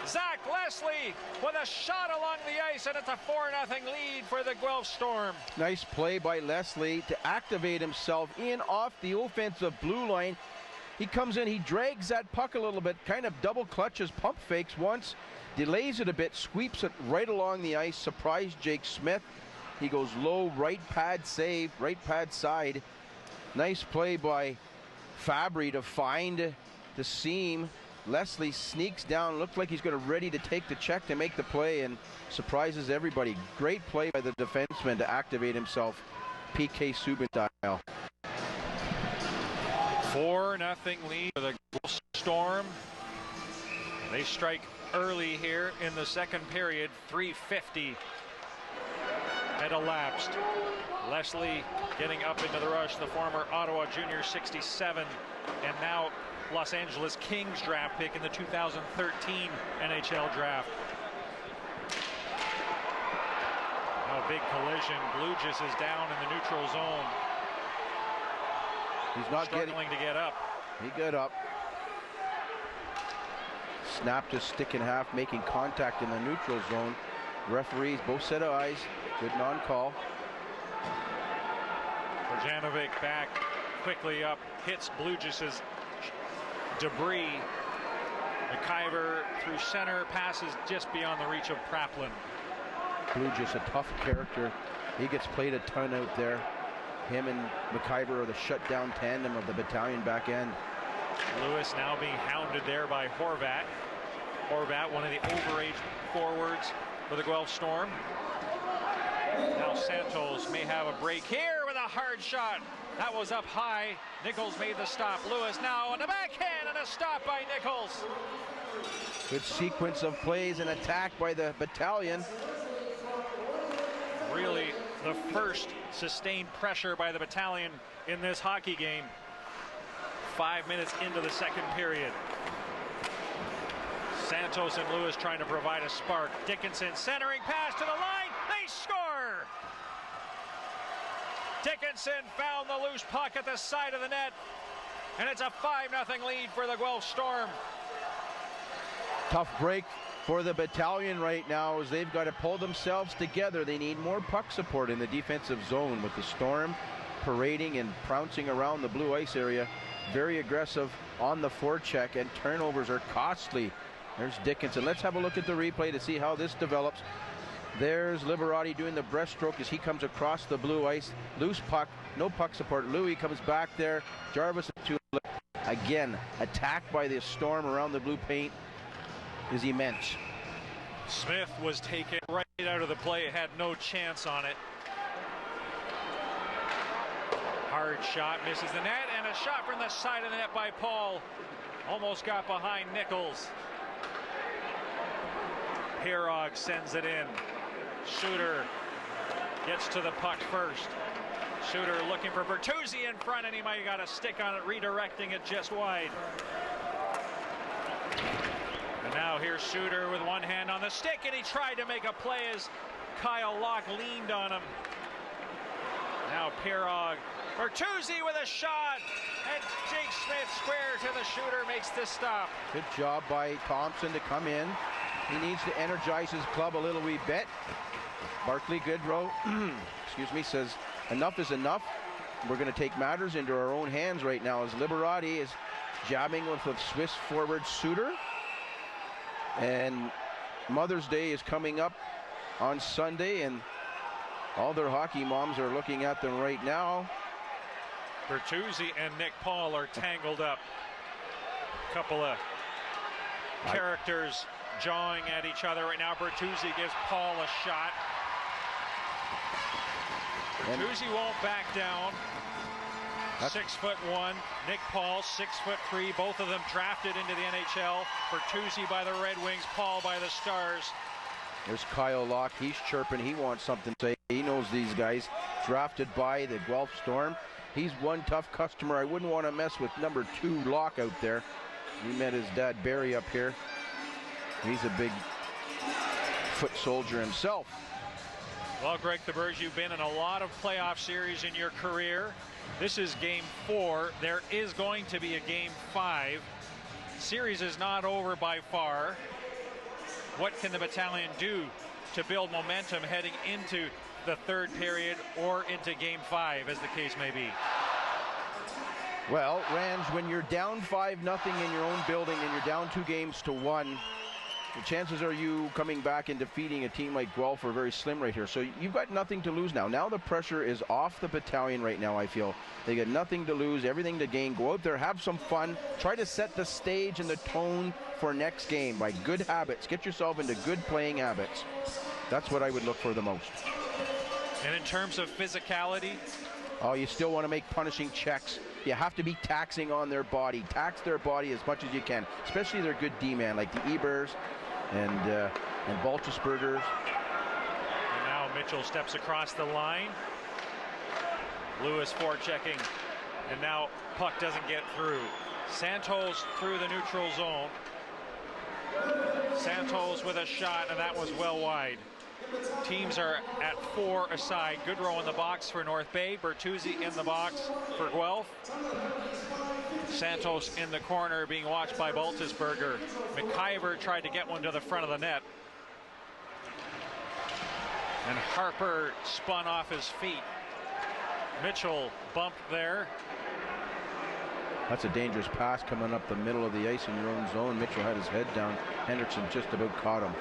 Zach Leslie with a shot along the ice, and it's a 4-0 lead for the Guelph Storm. Nice play by Leslie to activate himself in off the offensive blue line. He comes in, he drags that puck a little bit, kind of double clutches, pump fakes once, delays it a bit, sweeps it right along the ice, surprised Jake Smith. He goes low, right pad save, right pad side. Nice play by Fabry to find the seam. Leslie sneaks down, looks like he's going to ready to take the check to make the play, and surprises everybody. Great play by the defenseman to activate himself, PK Subban style. 4-0 lead for the Guelph Storm. They strike early here in the second period. 3:50 had elapsed. Leslie getting up into the rush, the former Ottawa Junior 67 and now Los Angeles Kings draft pick in the 2013 NHL draft. Now a big collision. Blugis is down in the neutral zone. He's not struggling to get up. He got up. Snapped his stick in half, making contact in the neutral zone. Referees, both set of eyes. Good non-call. Bojanovic back quickly up, hits Blugis's debris. McIver through center, passes just beyond the reach of Praplin. Blugis, a tough character. He gets played a ton out there. Him and McIver are the shutdown tandem of the Battalion back end. Lewis now being hounded there by Horvat. Horvat, one of the overage forwards for the Guelph Storm. Now Santos may have a break here with a hard shot. That was up high. Nichols made the stop. Lewis now on the backhand and a stop by Nichols. Good sequence of plays and attack by the Battalion. Really the first sustained pressure by the Battalion in this hockey game. 5 minutes into the second period. Santos and Lewis trying to provide a spark. Dickinson centering pass to the line. They score! Dickinson found the loose puck at the side of the net. And it's a 5-0 lead for the Guelph Storm. Tough break for the Battalion right now as they've got to pull themselves together. They need more puck support in the defensive zone with the Storm parading and pouncing around the blue ice area. Very aggressive on the forecheck, and turnovers are costly. There's Dickinson. Let's have a look at the replay to see how this develops. There's Liberati doing the breaststroke as he comes across the blue ice. Loose puck, no puck support. Louis comes back there. Jarvis again, attacked by the Storm around the blue paint is immense. Smith was taken right out of the play, had no chance on it. Hard shot, misses the net, and a shot from the side of the net by Paul. Almost got behind Nichols. Pirog sends it in. Shooter gets to the puck first. Shooter looking for Bertuzzi in front, and he might have got a stick on it, redirecting it just wide. And now here's Shooter with one hand on the stick, and he tried to make a play as Kyle Locke leaned on him. Now Pirog. Bertuzzi with a shot, and Jake Smith square to the Shooter makes this stop. Good job by Thompson to come in. He needs to energize his club a little wee bit. Barkley Goodrow, excuse me, says enough is enough. We're going to take matters into our own hands right now as Liberati is jabbing with the Swiss forward Suter. And Mother's Day is coming up on Sunday, and all their hockey moms are looking at them right now. Bertuzzi and Nick Paul are tangled up. Couple of characters jawing at each other right now. Bertuzzi gives Paul a shot. Bertuzzi won't back down. 6'1", Nick Paul 6'3", both of them drafted into the NHL. Bertuzzi by the Red Wings, Paul by the Stars. There's Kyle Locke. He's chirping. He wants something to say. He knows these guys. Drafted by the Guelph Storm. He's one tough customer. I wouldn't want to mess with number 2 Locke out there. He met his dad Barry up here. He's a big foot soldier himself. Well, Greg Theberge, you've been in a lot of playoff series in your career. This is game 4. There is going to be a game 5. Series is not over by far. What can the Battalion do to build momentum heading into the third period or into game 5, as the case may be? Well, Range, when you're down 5-0 in your own building and you're down 2 games to 1, the chances are you coming back and defeating a team like Guelph are very slim right here. So you've got nothing to lose now. Now the pressure is off the Battalion right now, I feel. They got nothing to lose, everything to gain. Go out there, have some fun. Try to set the stage and the tone for next game by good habits. Get yourself into good playing habits. That's what I would look for the most. And in terms of physicality? Oh, you still want to make punishing checks. You have to be taxing on their body. Tax their body as much as you can, especially their good D-man like the Ebers and Baltusbergers. And now Mitchell steps across the line. Lewis forechecking, and now puck doesn't get through. Santos through the neutral zone. Santos with a shot, and that was well wide. Teams are at 4 aside. Goodrow in the box for North Bay. Bertuzzi in the box for Guelph. Santos in the corner being watched by Baltusberger. McIver tried to get one to the front of the net. And Harper spun off his feet. Mitchell bumped there. That's a dangerous pass coming up the middle of the ice in your own zone. Mitchell had his head down. Hendrickson just about caught him.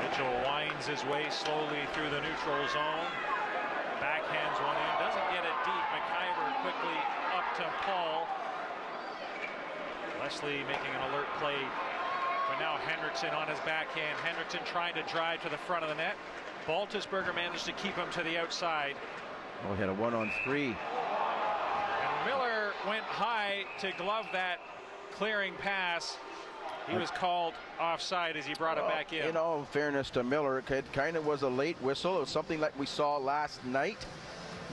Mitchell winds his way slowly through the neutral zone. Backhands one in, doesn't get it deep. McIver quickly up to Paul. Leslie making an alert play. But now Hendrickson on his backhand. Hendrickson trying to drive to the front of the net. Baltusberger managed to keep him to the outside. Oh, he had a 1-on-3. And Miller went high to glove that clearing pass. He was called offside as he brought it back in. In all fairness to Miller, it kind of was a late whistle. It was something like we saw last night,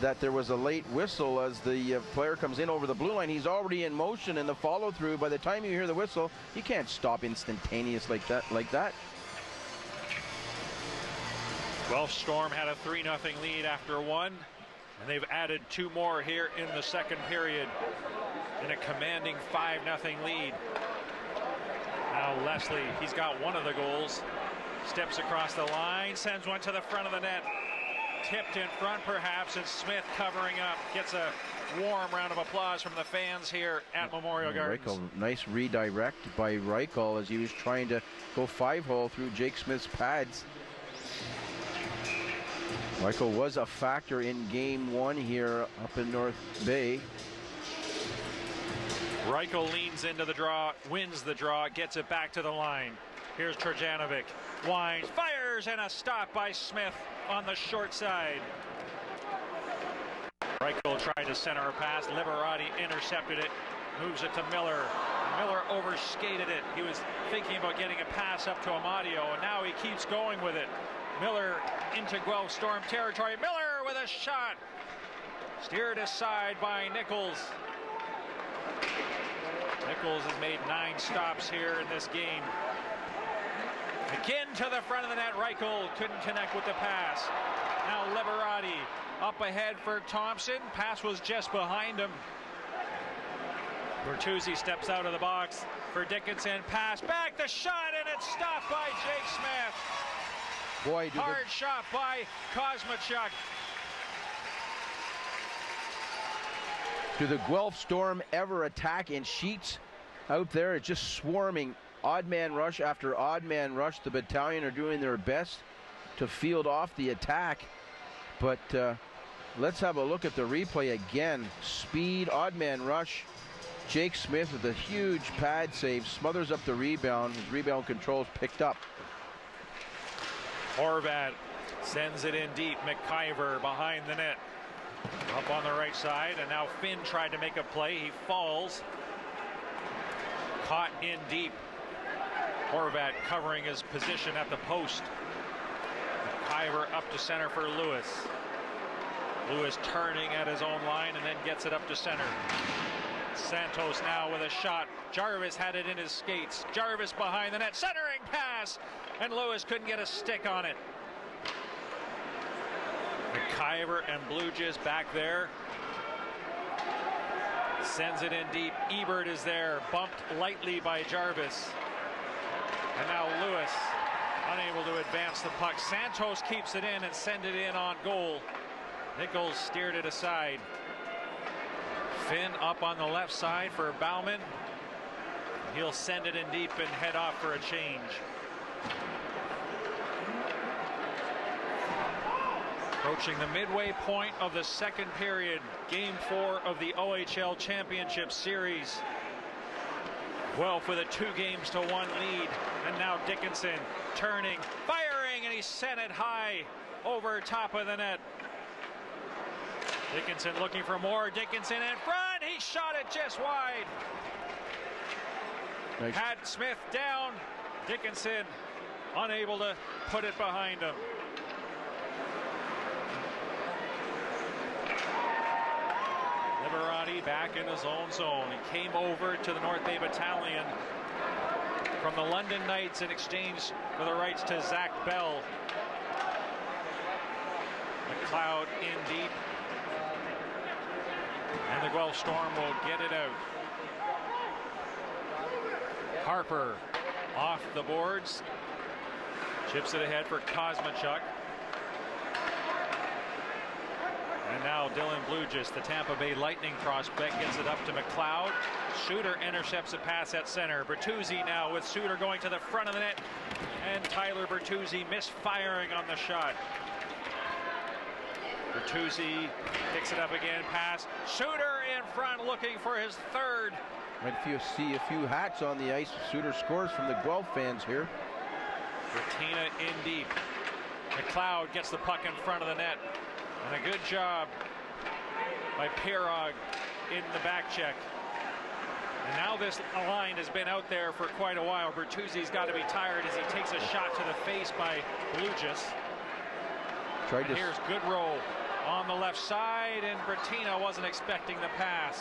that there was a late whistle as the player comes in over the blue line. He's already in motion in the follow-through. By the time you hear the whistle, you can't stop instantaneous like that. Guelph Storm had a 3-0 lead after one, and they've added 2 more here in the second period in a commanding 5-0 lead. Now Leslie, he's got one of the goals, steps across the line, sends one to the front of the net, tipped in front perhaps, and Smith covering up, gets a warm round of applause from the fans here at Memorial Gardens. Reichel, nice redirect by Reichel as he was trying to go 5-hole through Jake Smith's pads. Reichel was a factor in game 1 here up in North Bay. Reichel leans into the draw, wins the draw, gets it back to the line. Here's Trajanovic, winds, fires, and a stop by Smith on the short side. Reichel tried to center a pass. Liberati intercepted it, moves it to Miller. Miller overskated it. He was thinking about getting a pass up to Amadio, and now he keeps going with it. Miller into Guelph Storm territory. Miller with a shot. Steered aside by Nichols. Nichols has made 9 stops here in this game. Again to the front of the net. Reichel couldn't connect with the pass. Now Liberati up ahead for Thompson. Pass was just behind him. Bertuzzi steps out of the box for Dickinson. Pass back, the shot, and it's stopped by Jake Smith. Boy, hard shot by Kosmachuk. Do the Guelph Storm ever attack in sheets out there? It's just swarming. Odd man rush after odd man rush. The Battalion are doing their best to field off the attack. But let's have a look at the replay again. Speed, odd man rush. Jake Smith with a huge pad save, smothers up the rebound. His rebound control is picked up. Horvat sends it in deep. McIver behind the net. Up on the right side, and now Finn tried to make a play. He falls. Caught in deep. Horvat covering his position at the post. McIver up to center for Lewis. Lewis turning at his own line and then gets it up to center. Santos now with a shot. Jarvis had it in his skates. Jarvis behind the net. Centering pass, and Lewis couldn't get a stick on it. McIver and Blugis back there. Sends it in deep. Ebert is there, bumped lightly by Jarvis. And now Lewis unable to advance the puck. Santos keeps it in and send it in on goal. Nichols steered it aside. Finn up on the left side for Bauman. He'll send it in deep and head off for a change. Approaching the midway point of the second period, Game 4 of the OHL Championship Series. Guelph with a 2-1 lead, and now Dickinson turning, firing, and he sent it high over top of the net. Dickinson looking for more. Dickinson in front. He shot it just wide. Nice. Had Smith down. Dickinson unable to put it behind him. Liberati back in his own zone. He came over to the North Bay Battalion from the London Knights in exchange for the rights to Zach Bell. McLeod in deep. And the Guelph Storm will get it out. Harper off the boards. Chips it ahead for Kosmachuk. And now Dylan Blugis, the Tampa Bay Lightning prospect, gets it up to McLeod. Suter intercepts a pass at center. Bertuzzi now with Suter going to the front of the net. And Tyler Bertuzzi misfiring on the shot. Bertuzzi picks it up again, pass. Suter in front looking for his third. Might see a few hats on the ice. Suter scores from the Guelph fans here. Bertina in deep. McLeod gets the puck in front of the net. And a good job by Pirog in the back check. And now this line has been out there for quite a while. Bertuzzi's got to be tired as he takes a shot to the face by Blugis. And here's Goodrow on the left side, and Bertina wasn't expecting the pass.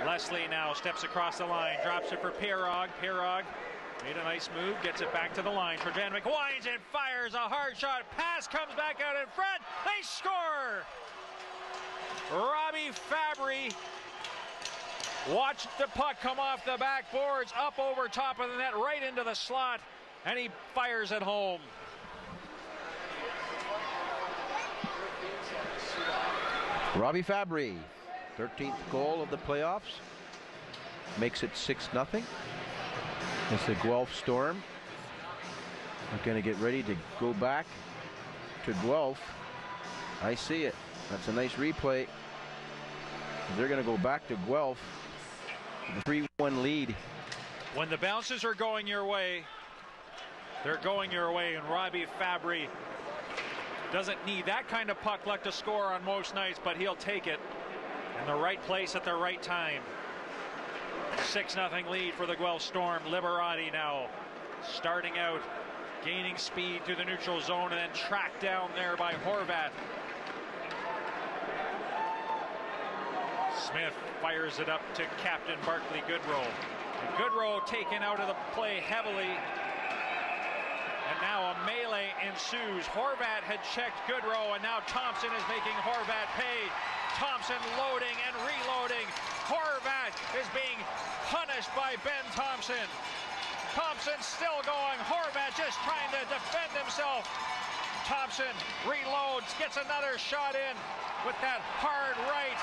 Leslie now steps across the line, drops it for Pirog. Pirog made a nice move, gets it back to the line. Trojanovic winds and fires a hard shot. Pass comes back out in front. They score! Robbie Fabry watched the puck come off the backboards, up over top of the net, right into the slot, and he fires it home. Robbie Fabry, 13th goal of the playoffs, makes it 6-0. It's the Guelph Storm. They're going to get ready to go back to Guelph. I see it. That's a nice replay. They're going to go back to Guelph with a 3-1 lead. When the bounces are going your way, they're going your way, and Robbie Fabry doesn't need that kind of puck luck to score on most nights, but he'll take it in the right place at the right time. 6-0 lead for the Guelph Storm. Liberati now starting out, gaining speed through the neutral zone, and then tracked down there by Horvat. Smith fires it up to Captain Barclay Goodrow. And Goodrow taken out of the play heavily. And now a melee ensues. Horvat had checked Goodrow, and now Thompson is making Horvat pay. Thompson loading and reloading. Horvat is being punished by Ben Thompson. Thompson still going. Horvat just trying to defend himself. Thompson reloads, gets another shot in with that hard right.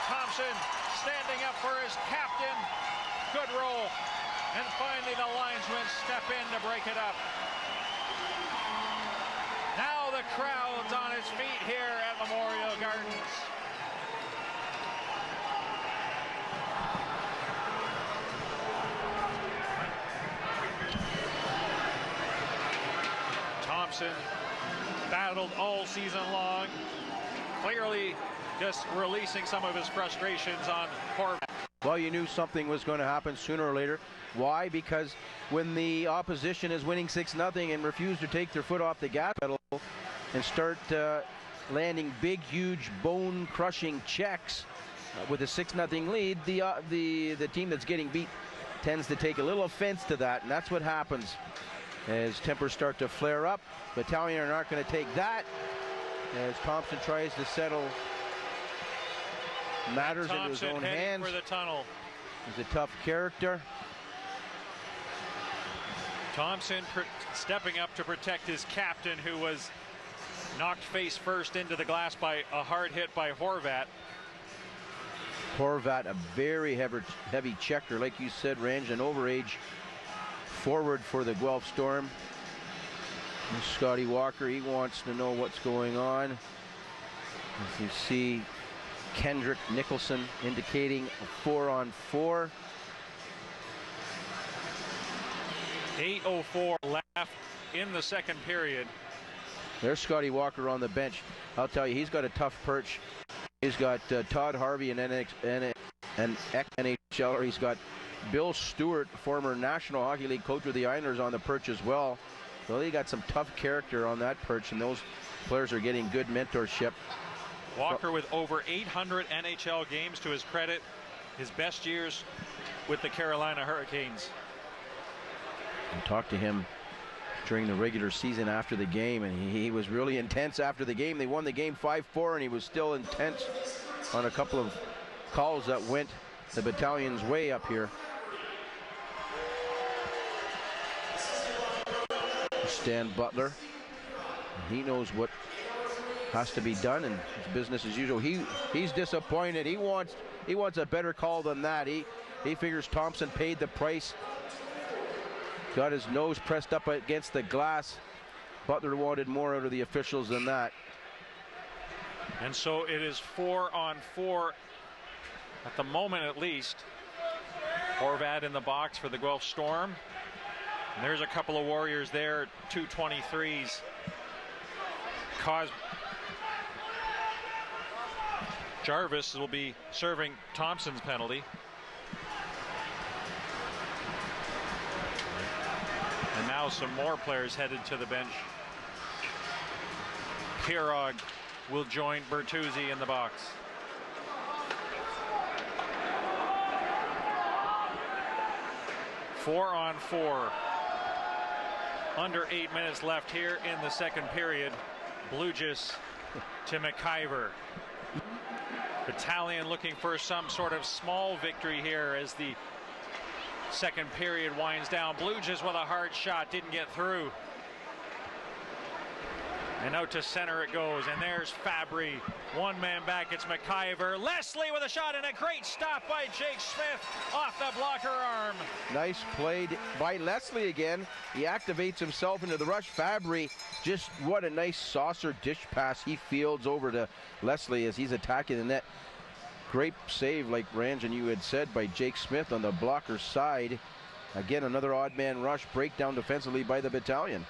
Thompson standing up for his captain, Goodrow. And finally the linesmen step in to break it up. Now the crowd's on its feet here at Memorial Gardens. Thompson battled all season long, clearly just releasing some of his frustrations on Horvat. Well, you knew something was going to happen sooner or later. Why? Because when the opposition is winning 6-0 and refuse to take their foot off the gas pedal and start landing big, huge, bone-crushing checks with a 6-0 lead, the team that's getting beat tends to take a little offense to that, and that's what happens as tempers start to flare up. Battalion are not going to take that as Thompson tries to settle matters into his own hands. For the tunnel. He's a tough character. Thompson stepping up to protect his captain, who was knocked face first into the glass by a hard hit by Horvat. Horvat, a very heavy checker, like you said, Range, an overage forward for the Guelph Storm. And Scotty Walker, he wants to know what's going on. As you see, Kendrick Nicholson indicating a 4-on-4. 8:04 left in the second period. There's Scotty Walker on the bench. I'll tell you, he's got a tough perch. He's got Todd Harvey, an ex-NHLer. He's got Bill Stewart, former National Hockey League coach with the Islanders, on the perch as well. So he got some tough character on that perch, and those players are getting good mentorship. Walker with over 800 NHL games to his credit. His best years with the Carolina Hurricanes. I talked to him during the regular season after the game, and he was really intense after the game. They won the game 5-4, and he was still intense on a couple of calls that went the Battalion's way up here. Stan Butler, he knows what has to be done, and it's business as usual. He's disappointed. He wants a better call than that. He figures Thompson paid the price. Got his nose pressed up against the glass. Butler wanted more out of the officials than that. And so it is 4-on-4 at the moment, at least. Horvat in the box for the Guelph Storm. And there's a couple of Warriors there, 223s. Jarvis will be serving Thompson's penalty. And now some more players headed to the bench. Pirog will join Bertuzzi in the box. Four-on-4. Under 8 minutes left here in the second period. Blugis to McIver. Battalion looking for some sort of small victory here as the second period winds down. Blugis with a hard shot, didn't get through. And out to center it goes, and there's Fabry. One man back, it's McIver. Leslie with a shot, and a great stop by Jake Smith off the blocker arm. Nice play by Leslie again. He activates himself into the rush. Fabry, just what a nice saucer dish pass he fields over to Leslie as he's attacking the net. Great save, like Ranj and you had said, by Jake Smith on the blocker side. Again, another odd man rush breakdown defensively by the Battalion.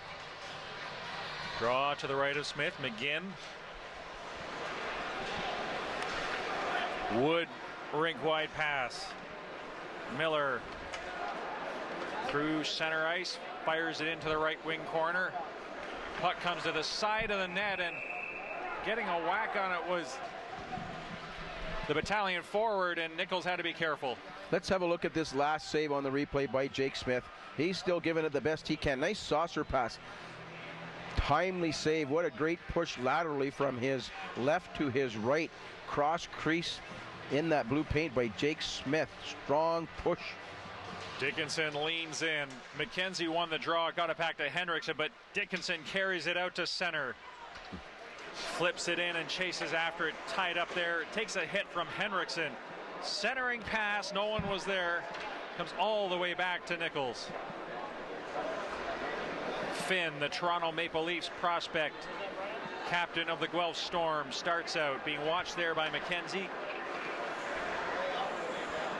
Draw to the right of Smith. McGinn. Wood, rink wide pass. Miller through center ice, fires it into the right wing corner. Puck comes to the side of the net, and getting a whack on it was the Battalion forward, and Nichols had to be careful. Let's have a look at this last save on the replay by Jake Smith. He's still giving it the best he can. Nice saucer pass. Timely save. What a great push laterally from his left to his right. Cross crease in that blue paint by Jake Smith. Strong push. Dickinson leans in. McKenzie won the draw, got it back to Henriksen, but Dickinson carries it out to center. Flips it in and chases after it, tied up there. Takes a hit from Henriksen. Centering pass, no one was there. Comes all the way back to Nichols. Finn, the Toronto Maple Leafs prospect, captain of the Guelph Storm, starts out, being watched there by McKenzie.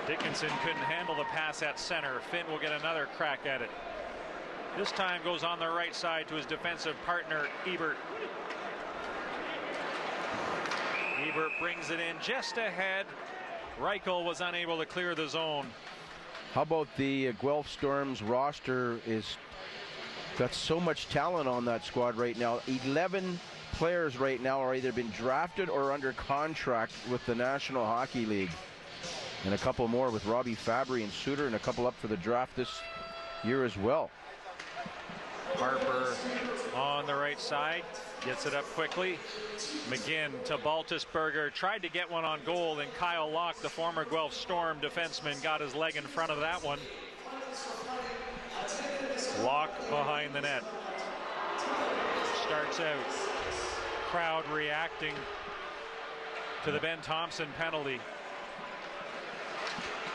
Dickinson couldn't handle the pass at center. Finn will get another crack at it. This time goes on the right side to his defensive partner, Ebert. Ebert brings it in just ahead. Reichel was unable to clear the zone. How about the Guelph Storm's roster is got so much talent on that squad right now. 11 players right now are either been drafted or under contract with the National Hockey League. And a couple more with Robbie Fabry and Suter, and a couple up for the draft this year as well. Harper on the right side, gets it up quickly. McGinn to Baltusberger, tried to get one on goal, and Kyle Locke, the former Guelph Storm defenseman, got his leg in front of that one. Locke behind the net. Starts out. Crowd reacting to the Ben Thompson penalty.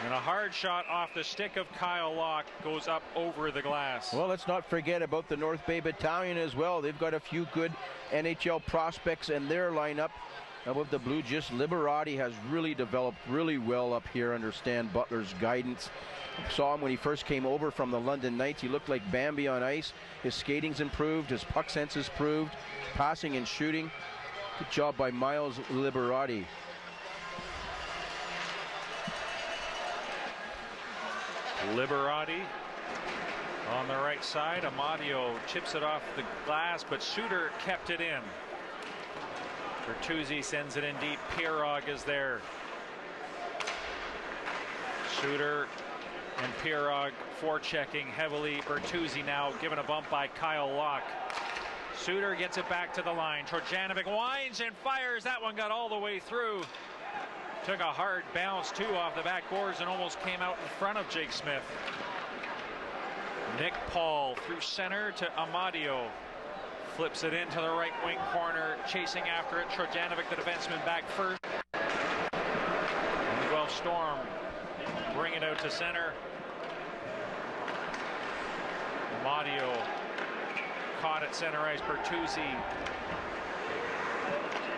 And a hard shot off the stick of Kyle Locke goes up over the glass. Well, let's not forget about the North Bay Battalion as well. They've got a few good NHL prospects in their lineup. And with the Blue Jays, Liberati has really developed really well up here under Stan Butler's guidance. Saw him when he first came over from the London Knights. He looked like Bambi on ice. His skating's improved. His puck sense has improved. Passing and shooting. Good job by Miles Liberati. Liberati on the right side. Amadio chips it off the glass, but Suter kept it in. Bertuzzi sends it in deep. Pirog is there. Suter and Pirog forechecking heavily. Bertuzzi now given a bump by Kyle Locke. Suter gets it back to the line. Trojanovic winds and fires. That one got all the way through. Took a hard bounce too off the backboards and almost came out in front of Jake Smith. Nick Paul through center to Amadio. Flips it into the right wing corner, chasing after it. Trojanovic, the defenseman, back first. And the Guelph Storm bring it out to center. Amadio caught at center ice. Bertuzzi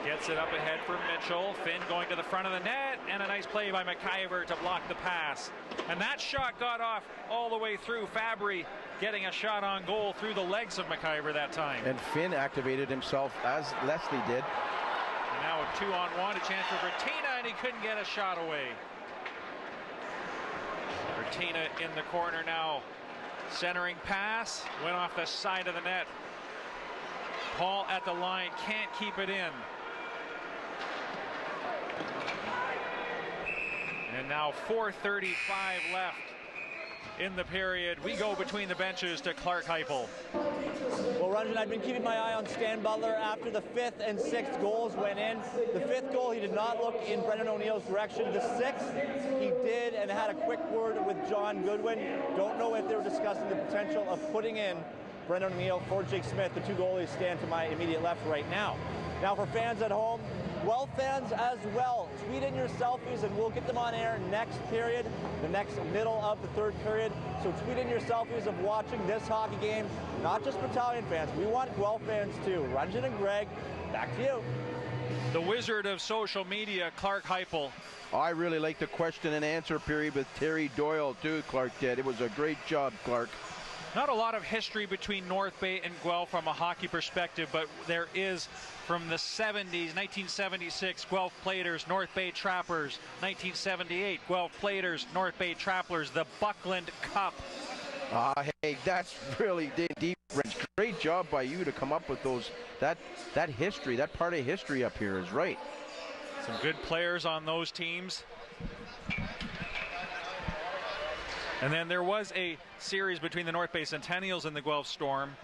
gets it up ahead for Mitchell. Finn going to the front of the net, and a nice play by McIver to block the pass. And that shot got off all the way through. Fabry getting a shot on goal through the legs of McIver that time. And Finn activated himself as Leslie did. And now a 2-on-1, a chance for Bertina, and he couldn't get a shot away. Bertina in the corner now. Centering pass, went off the side of the net. Paul at the line, can't keep it in. And now 4:35 left in the period. We go between the benches to Clark Heupel. Well, Ranjan, I've been keeping my eye on Stan Butler after the 5th and 6th goals went in. The 5th goal, he did not look in Brendan O'Neill's direction. The 6th, he did and had a quick word with John Goodwin. Don't know if they were discussing the potential of putting in Brendan O'Neill for Jake Smith. The 2 goalies stand to my immediate left right now. Now for fans at home, Guelph fans as well, tweet in your selfies and we'll get them on air next period, the next middle of the 3rd period. So tweet in your selfies of watching this hockey game, not just Battalion fans. We want Guelph fans too. Ranjan and Greg, back to you. The wizard of social media, Clark Heupel. I really like the question and answer period with Terry Doyle too, Clark did. It was a great job, Clark. Not a lot of history between North Bay and Guelph from a hockey perspective, but there is from the 70s, 1976, Guelph Platers, North Bay Trappers, 1978, Guelph Platers, North Bay Trappers, the Buckland Cup. Hey, that's really deep. Great job by you to come up with those, that history, that part of history up here is right. Some good players on those teams. And then there was a series between the North Bay Centennials and the Guelph Storm.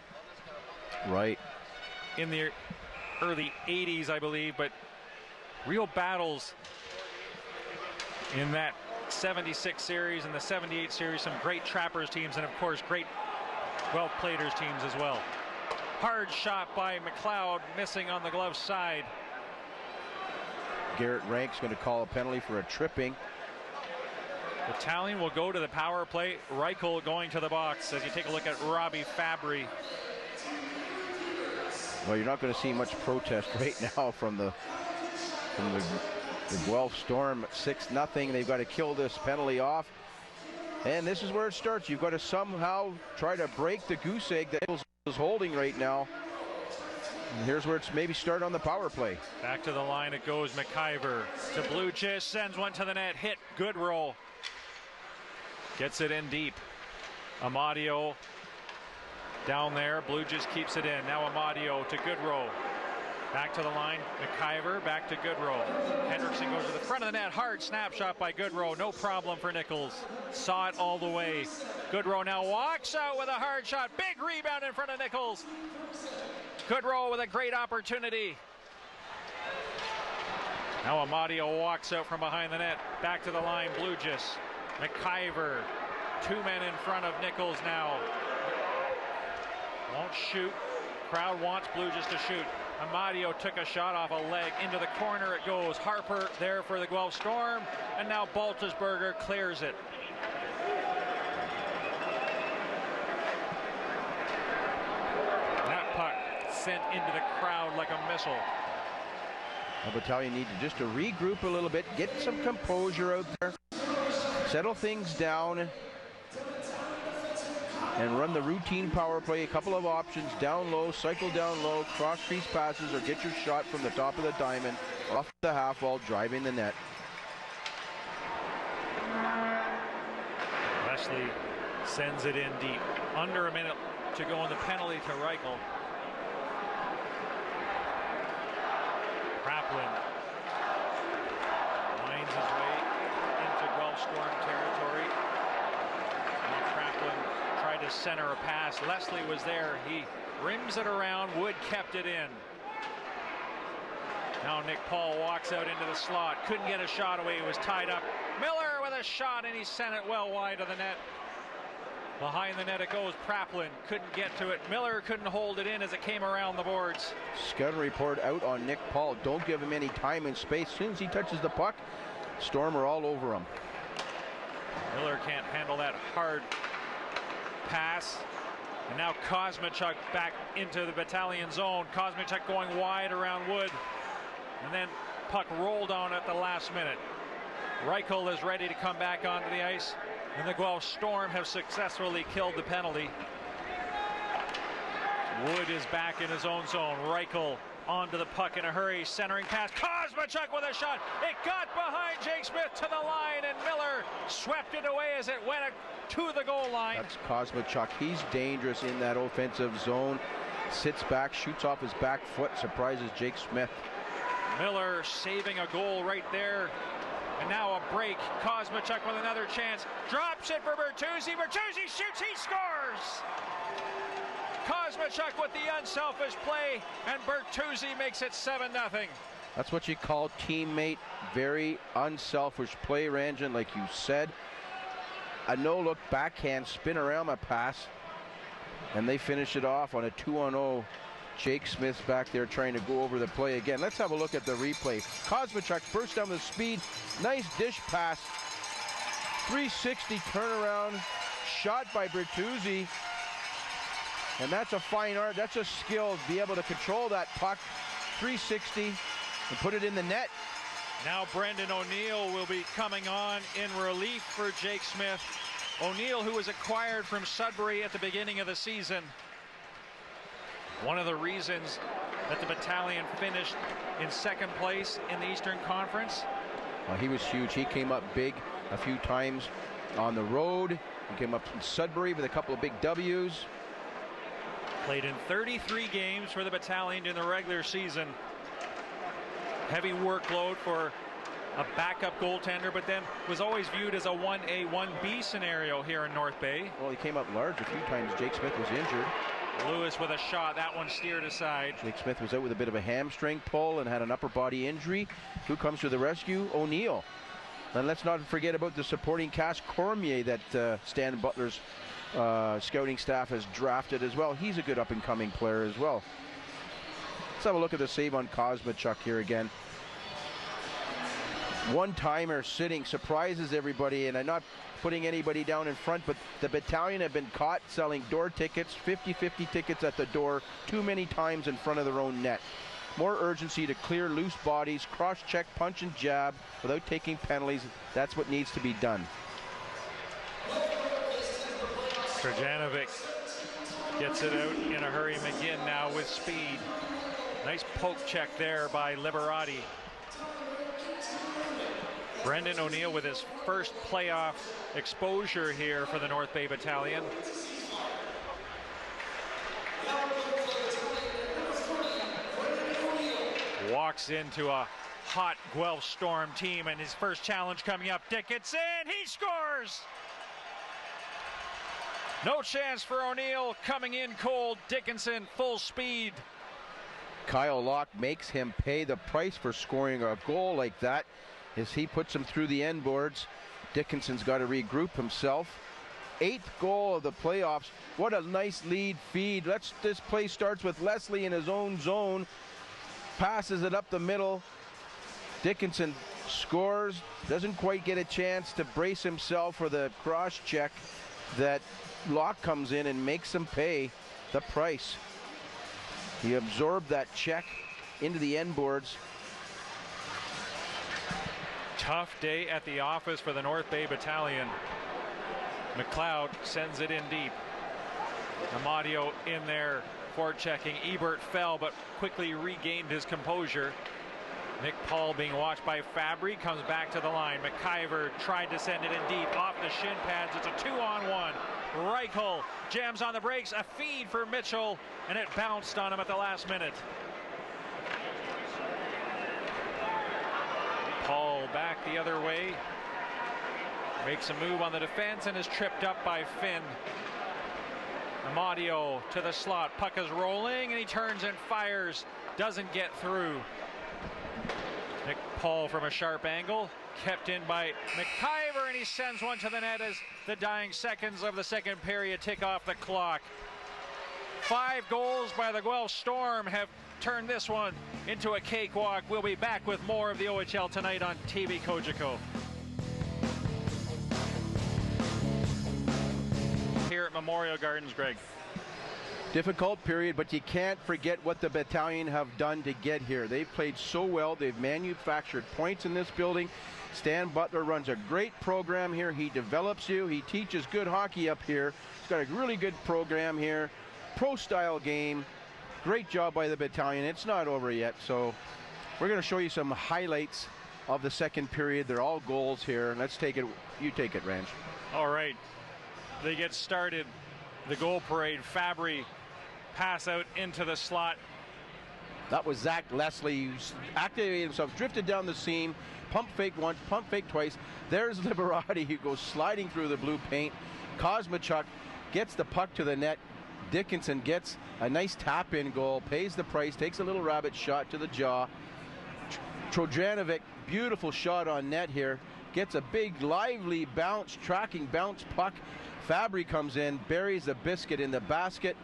Right. In the early 80s, I believe, but real battles in that 76 series and the 78 series. Some great Trappers teams and, of course, great Guelph Platers teams as well. Hard shot by McLeod, missing on the glove side. Garrett Rank's going to call a penalty for a tripping. Battalion will go to the power play. Reichel going to the box as you take a look at Robbie Fabry. Well, you're not going to see much protest right now from the Guelph Storm. 6-0. They've got to kill this penalty off. And this is where it starts. You've got to somehow try to break the goose egg that is holding right now. And here's where it's maybe start on the power play. Back to the line it goes. McIver to Blue Jays, sends one to the net. Hit Goodrow. Gets it in deep. Amadio down there. Blue Jays keeps it in. Now Amadio to Goodrow. Back to the line. McIver back to Goodrow. Hendrickson goes to the front of the net. Hard snapshot by Goodrow. No problem for Nichols. Saw it all the way. Goodrow now walks out with a hard shot. Big rebound in front of Nichols. Goodrow with a great opportunity. Now Amadio walks out from behind the net. Back to the line. Blue Jays. McIver. 2 men in front of Nichols now. Won't shoot. Crowd wants Blue Jays to shoot. Amadio took a shot off a leg into the corner. It goes. Harper there for the Guelph Storm, and now Baltusberger clears it. That puck sent into the crowd like a missile. The Battalion needed just to regroup a little bit, get some composure out there, settle things down, and run the routine power play. A couple of options: down low, cycle down low, cross crease passes, or get your shot from the top of the diamond off the half wall, driving the net. Leslie sends it in deep. Under a minute to go in the penalty to Reichel. Kraplin winds his way into Guelph Storm territory. Now Kraplin tried to center a pass. Leslie was there. He rims it around. Wood kept it in. Now Nick Paul walks out into the slot. Couldn't get a shot away. He was tied up. Miller with a shot, and he sent it well wide of the net. Behind the net it goes. Kraplin couldn't get to it. Miller couldn't hold it in as it came around the boards. Scouting report out on Nick Paul. Don't give him any time and space. As soon as he touches the puck, Storm are all over him. Miller can't handle that hard pass. And now Kosmachuk back into the Battalion zone. Kosmachuk going wide around Wood. And then puck rolled on at the last minute. Reichel is ready to come back onto the ice. And the Guelph Storm have successfully killed the penalty. Wood is back in his own zone. Reichel onto the puck in a hurry. Centering pass. Kosmachuk with a shot. It got behind Jake Smith to the line, and Miller swept it away as it went to the goal line. That's Kosmachuk. He's dangerous in that offensive zone. Sits back, shoots off his back foot, surprises Jake Smith. Miller saving a goal right there. And now a break. Kosmachuk with another chance. Drops it for Bertuzzi. Bertuzzi shoots. He scores. Kosmachuk with the unselfish play, and Bertuzzi makes it 7-0. That's what you call teammate. Very unselfish play, Ranjan, like you said. A no-look backhand spin around a pass, and they finish it off on a 2-on-0. Jake Smith's back there trying to go over the play again. Let's have a look at the replay. Kosmachuk burst down the speed. Nice dish pass. 360 turnaround. Shot by Bertuzzi. And that's a fine art. That's a skill to be able to control that puck. 360 and put it in the net. Now Brendan O'Neill will be coming on in relief for Jake Smith. O'Neill, who was acquired from Sudbury at the beginning of the season. One of the reasons that the Battalion finished in second place in the Eastern Conference. Well, he was huge. He came up big a few times on the road. He came up from Sudbury with a couple of big W's. Played in 33 games for the Battalion in the regular season. Heavy workload for a backup goaltender, but then was always viewed as a 1A, 1B scenario here in North Bay. Well, he came up large a few times. Jake Smith was injured. Lewis with a shot. That one steered aside. Jake Smith was out with a bit of a hamstring pull and had an upper body injury. Who comes to the rescue? O'Neill. And let's not forget about the supporting cast. Cormier, that Stan Butler's scouting staff has drafted as well. He's a good up-and-coming player as well. Let's have a look at the save on Kosmachuk here again. One-timer sitting, surprises everybody, and I'm not putting anybody down in front, but the Battalion have been caught selling door tickets, 50-50 tickets at the door, too many times in front of their own net. More urgency to clear loose bodies, cross-check, punch and jab without taking penalties. That's what needs to be done. Krajanovic gets it out in a hurry. McGinn now with speed. Nice poke check there by Liberati. Brendan O'Neill with his first playoff exposure here for the North Bay Battalion. Walks into a hot Guelph Storm team, and his first challenge coming up. Dickinson, he scores! No chance for O'Neill, coming in cold. Dickinson full speed. Kyle Locke makes him pay the price for scoring a goal like that as he puts him through the end boards. Dickinson's got to regroup himself. 8th goal of the playoffs. What a nice lead feed. This play starts with Leslie in his own zone. passes it up the middle. Dickinson scores, doesn't quite get a chance to brace himself for the cross check that Locke comes in and makes him pay the price. He absorbed that check into the end boards. Tough day at the office for the North Bay Battalion. McLeod sends it in deep. Amadio in there for checking. Ebert fell but quickly regained his composure. Nick Paul being watched by Fabry, comes back to the line. McIver tried to send it in deep off the shin pads. It's a 2-on-1. Reichel jams on the brakes. A feed for Mitchell, and it bounced on him at the last minute. Paul back the other way. Makes a move on the defense and is tripped up by Finn. Amadio to the slot. Puck is rolling, and he turns and fires. Doesn't get through. Nick Paul from a sharp angle, kept in by McIver, and he sends one to the net as the dying seconds of the second period tick off the clock. 5 goals by the Guelph Storm have turned this one into a cakewalk. We'll be back with more of the OHL tonight on TV Cogeco. Here at Memorial Gardens, Greg. Difficult period, but you can't forget what the Battalion have done to get here. They've played so well. They've manufactured points in this building. Stan Butler runs a great program here. He develops you. He teaches good hockey up here. He's got a really good program here. Pro-style game. Great job by the Battalion. It's not over yet, so we're going to show you some highlights of the second period. They're all goals here. Let's take it. You take it, Ranch. All right. They get started. The goal parade. Fabry pass out into the slot. That was Zach Leslie, who activated himself, drifted down the seam, pump fake once, pump fake twice. There's Liberati, who goes sliding through the blue paint. Kosmachuk gets the puck to the net. Dickinson gets a nice tap-in goal, pays the price, takes a little rabbit shot to the jaw. Trojanovic, beautiful shot on net here, gets a big, lively bounce, tracking bounce puck. Fabry comes in, buries the biscuit in the basket.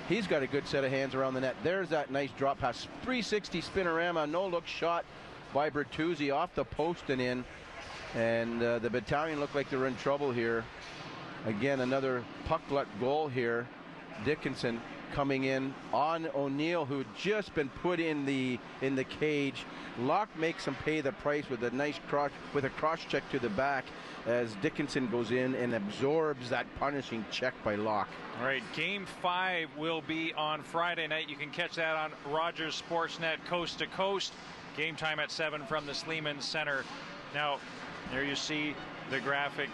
He's got a good set of hands around the net. There's that nice drop pass. 360 spinorama, no-look shot by Bertuzzi off the post and in. And the Battalion look like they're in trouble here. Again, another puck-luck goal here. Dickinson coming in on O'Neill, who'd just been put in the cage. Locke makes him pay the price with a nice cross check to the back as Dickinson goes in and absorbs that punishing check by Locke. All right, Game 5 will be on Friday night. You can catch that on Rogers Sportsnet coast to coast. Game time at 7 from the Sleeman Center. Now, there you see the graphic.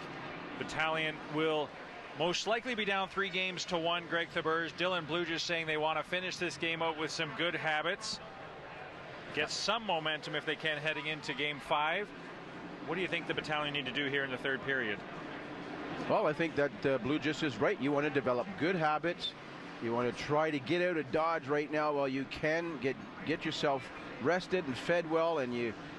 Battalion will most likely be down 3-1. Greg Theberge, Dylan Blue just saying they want to finish this game out with some good habits. Get some momentum if they can heading into Game 5. What do you think the Battalion need to do here in the third period? Well, I think that Blue just is right. You want to develop good habits. You want to try to get out of Dodge right now while you can. Get yourself rested and fed well, and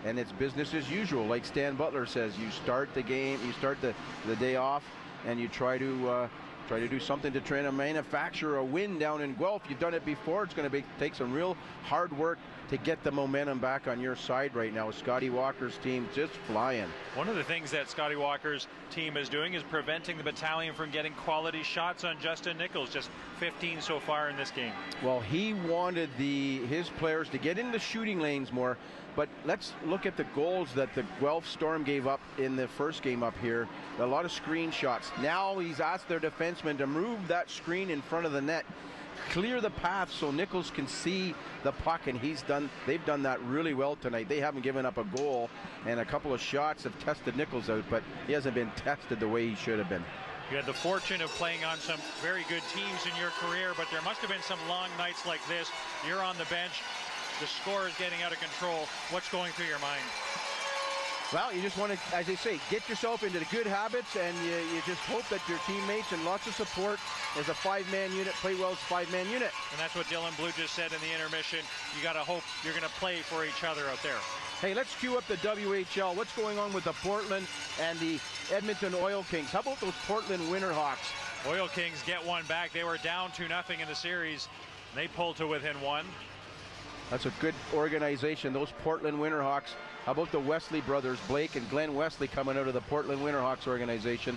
it's business as usual. Like Stan Butler says, you start the game, you start the day off, and you try to do something to try to manufacture a win down in Guelph. You've done it before. It's going to take some real hard work to get the momentum back on your side right now. Scotty Walker's team just flying. One of the things that Scotty Walker's team is doing is preventing the Battalion from getting quality shots on Justin Nichols. Just 15 so far in this game. Well, he wanted his players to get into shooting lanes more. But let's look at the goals that the Guelph Storm gave up in the first game up here. A lot of screen shots. Now he's asked their defensemen to move that screen in front of the net, clear the path so Nichols can see the puck, and they've done that really well tonight. They haven't given up a goal, and a couple of shots have tested Nichols out, but he hasn't been tested the way he should have been. You had the fortune of playing on some very good teams in your career, but there must have been some long nights like this. You're on the bench. The score is getting out of control. What's going through your mind? Well, you just want to, as they say, get yourself into the good habits, and you just hope that your teammates and lots of support as a 5-man unit play well as a 5-man unit. And that's what Dylan Blue just said in the intermission. You got to hope you're going to play for each other out there. Hey, let's cue up the WHL. What's going on with the Portland and the Edmonton Oil Kings? How about those Portland Winterhawks? Oil Kings get one back. They were down 2-0 in the series. They pulled to within one. That's a good organization, those Portland Winterhawks. How about the Wesley brothers, Blake and Glenn Wesley, coming out of the Portland Winterhawks organization?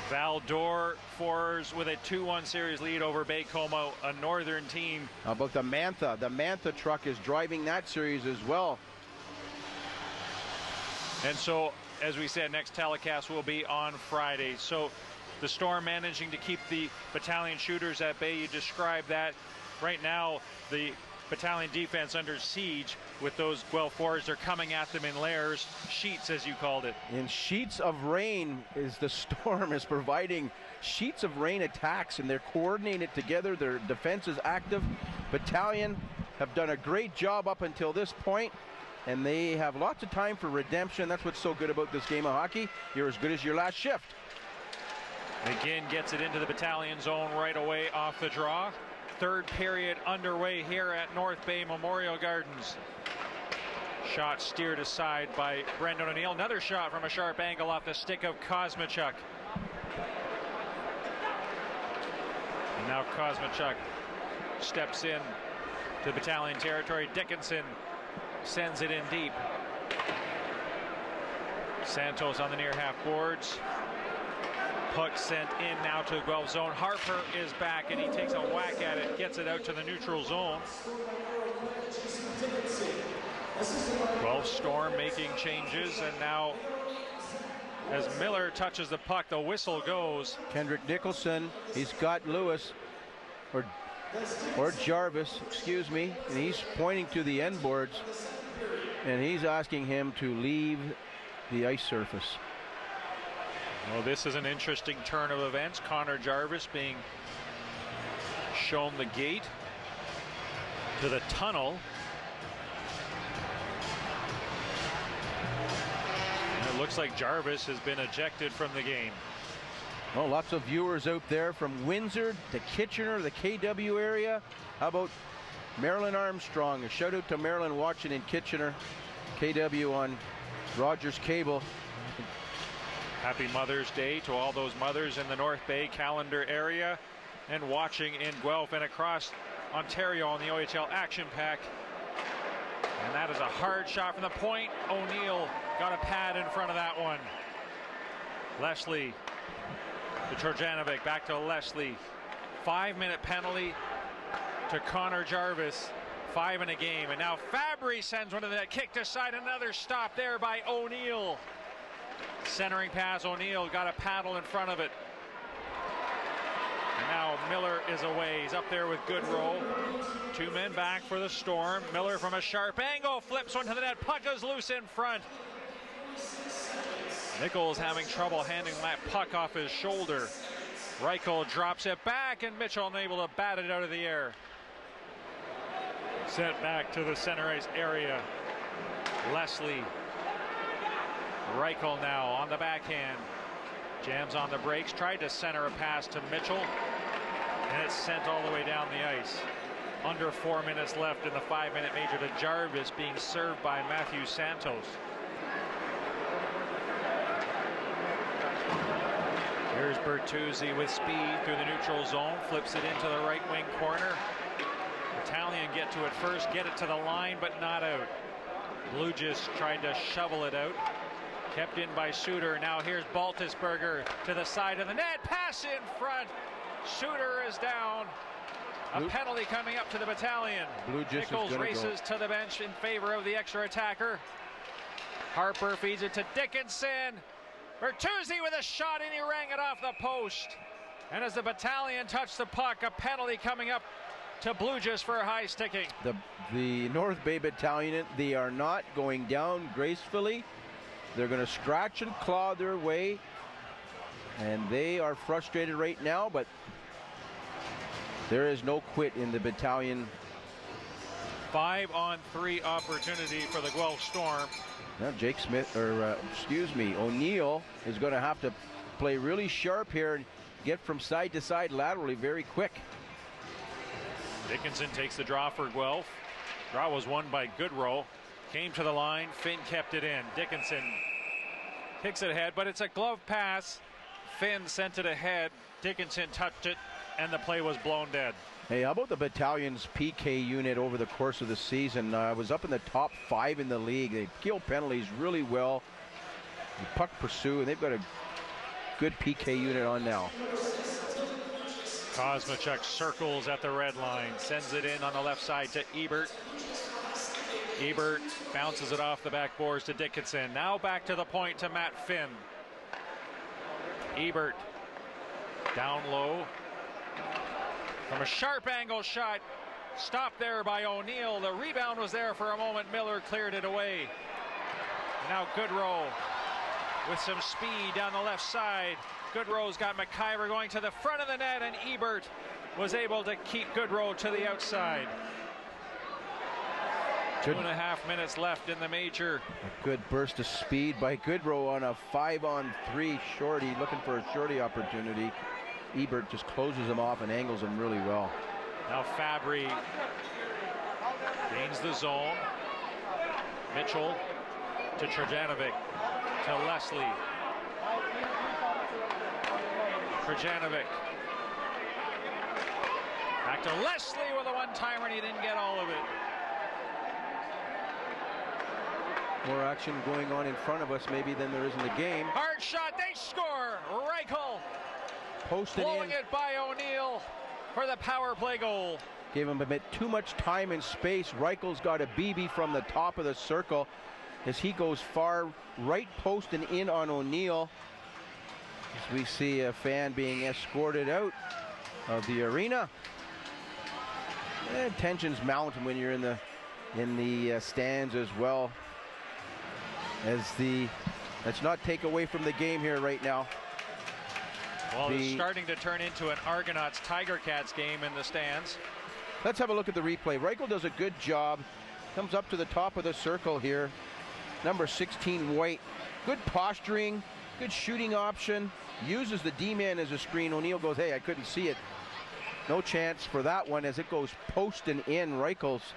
Val-d'Or Foreurs with a 2-1 series lead over Baie-Comeau, a northern team. How about the Mantha? The Mantha truck is driving that series as well. And so, as we said, next telecast will be on Friday. So the Storm managing to keep the Battalion shooters at bay. You described that. Right now, the Battalion defense under siege with those Guelph Foreurs. They're coming at them in layers, sheets as you called it. In sheets of rain is the Storm is providing sheets of rain attacks, and they're coordinated together. Their defense is active. Battalion have done a great job up until this point, and they have lots of time for redemption. That's what's so good about this game of hockey. You're as good as your last shift. Again, gets it into the Battalion zone right away off the draw. Third period underway here at North Bay Memorial Gardens. Shot steered aside by Brendan O'Neill. Another shot from a sharp angle off the stick of Kosmachuk. And now Kosmachuk steps in to Battalion territory. Dickinson sends it in deep. Santos on the near half boards. Puck sent in now to the Guelph zone. Harper is back and he takes a whack at it, gets it out to the neutral zone. Guelph Storm making changes, and now as Miller touches the puck, the whistle goes. Kendrick Nicholson, he's got Lewis, or Jarvis, excuse me, and he's pointing to the end boards, and he's asking him to leave the ice surface. Well, this is an interesting turn of events. Connor Jarvis being shown the gate to the tunnel. And it looks like Jarvis has been ejected from the game. Oh, lots of viewers out there from Windsor to Kitchener, the KW area. How about Marilyn Armstrong? A shout out to Marilyn watching in Kitchener. KW on Rogers Cable. Happy Mother's Day to all those mothers in the North Bay Calendar area and watching in Guelph and across Ontario on the OHL Action Pack. And that is a hard shot from the point. O'Neill got a pad in front of that one. Leslie to Trojanovic, back to Leslie. 5-minute penalty to Connor Jarvis. 5 in a game, and now Fabry sends one to the net, kicked aside. Another stop there by O'Neill. Centering pass, O'Neill got a paddle in front of it. And now Miller is away. He's up there with Goodrow. 2 men back for the Storm. Miller from a sharp angle flips one to the net. Puck goes loose in front. Nichols having trouble handling that puck off his shoulder. Reichel drops it back, and Mitchell unable to bat it out of the air. Sent back to the center ice area. Leslie. Reichel now on the backhand. Jams on the brakes. Tried to center a pass to Mitchell. And it's sent all the way down the ice. Under 4 minutes left in the 5-minute major to Jarvis, being served by Matthew Santos. Here's Bertuzzi with speed through the neutral zone. Flips it into the right wing corner. Battalion get to it first, get it to the line, but not out. Blue just tried to shovel it out. Kept in by Suter. Now here's Baltisberger to the side of the net. Pass in front. Suter is down. A penalty coming up to the Battalion. Nichols races to the bench in favor of the extra attacker. Harper feeds it to Dickinson. Bertuzzi with a shot, and he rang it off the post. And as the Battalion touched the puck, a penalty coming up to Blugis for a high sticking. The North Bay Battalion, they are not going down gracefully. They're going to scratch and claw their way, and they are frustrated right now, but there is no quit in the Battalion. 5-on-3 opportunity for the Guelph Storm. Now Jake Smith, or O'Neill is going to have to play really sharp here and get from side to side laterally very quick. Dickinson takes the draw for Guelph. Draw was won by Goodrow. Came to the line. Finn kept it in. Dickinson kicks it ahead, but it's a glove pass. Finn sent it ahead. Dickinson touched it and the play was blown dead. Hey, how about the Battalion's PK unit over the course of the season? Was up in the top 5 in the league. They kill penalties really well. Puck pursue, and they've got a good PK unit on now. Kosmachuk circles at the red line, sends it in on the left side to Ebert. Ebert bounces it off the backboards to Dickinson. Now back to the point to Matt Finn. Ebert down low from a sharp angle shot. Stopped there by O'Neill. The rebound was there for a moment. Miller cleared it away. Now Goodrow with some speed down the left side. Goodrow's got McIver going to the front of the net, and Ebert was able to keep Goodrow to the outside. 2.5 minutes left in the major. A good burst of speed by Goodrow on a 5-on-3 shorty, looking for a shorty opportunity. Ebert just closes him off and angles him really well. Now Fabry gains the zone. Mitchell to Trajanovic to Leslie. Trajanovic back to Leslie with a one-timer, and he didn't get all of it. More action going on in front of us maybe than there is in the game. Hard shot, they score. Reichel Posted blowing in. it by O'Neill for the power play goal. Gave him a bit too much time and space. Reichel's got a BB from the top of the circle as he goes far right post and in on O'Neill. As we see a fan being escorted out of the arena. And tensions mount when you're in the stands as well. Let's not take away from the game here right now. Well, it's starting to turn into an Argonauts Tiger Cats game in the stands. Let's have a look at the replay. Reichel does a good job. Comes up to the top of the circle here. Number 16, White. Good posturing, good shooting option. Uses the D-man as a screen. O'Neill goes, hey, I couldn't see it. No chance for that one as it goes post and in. Reichel's.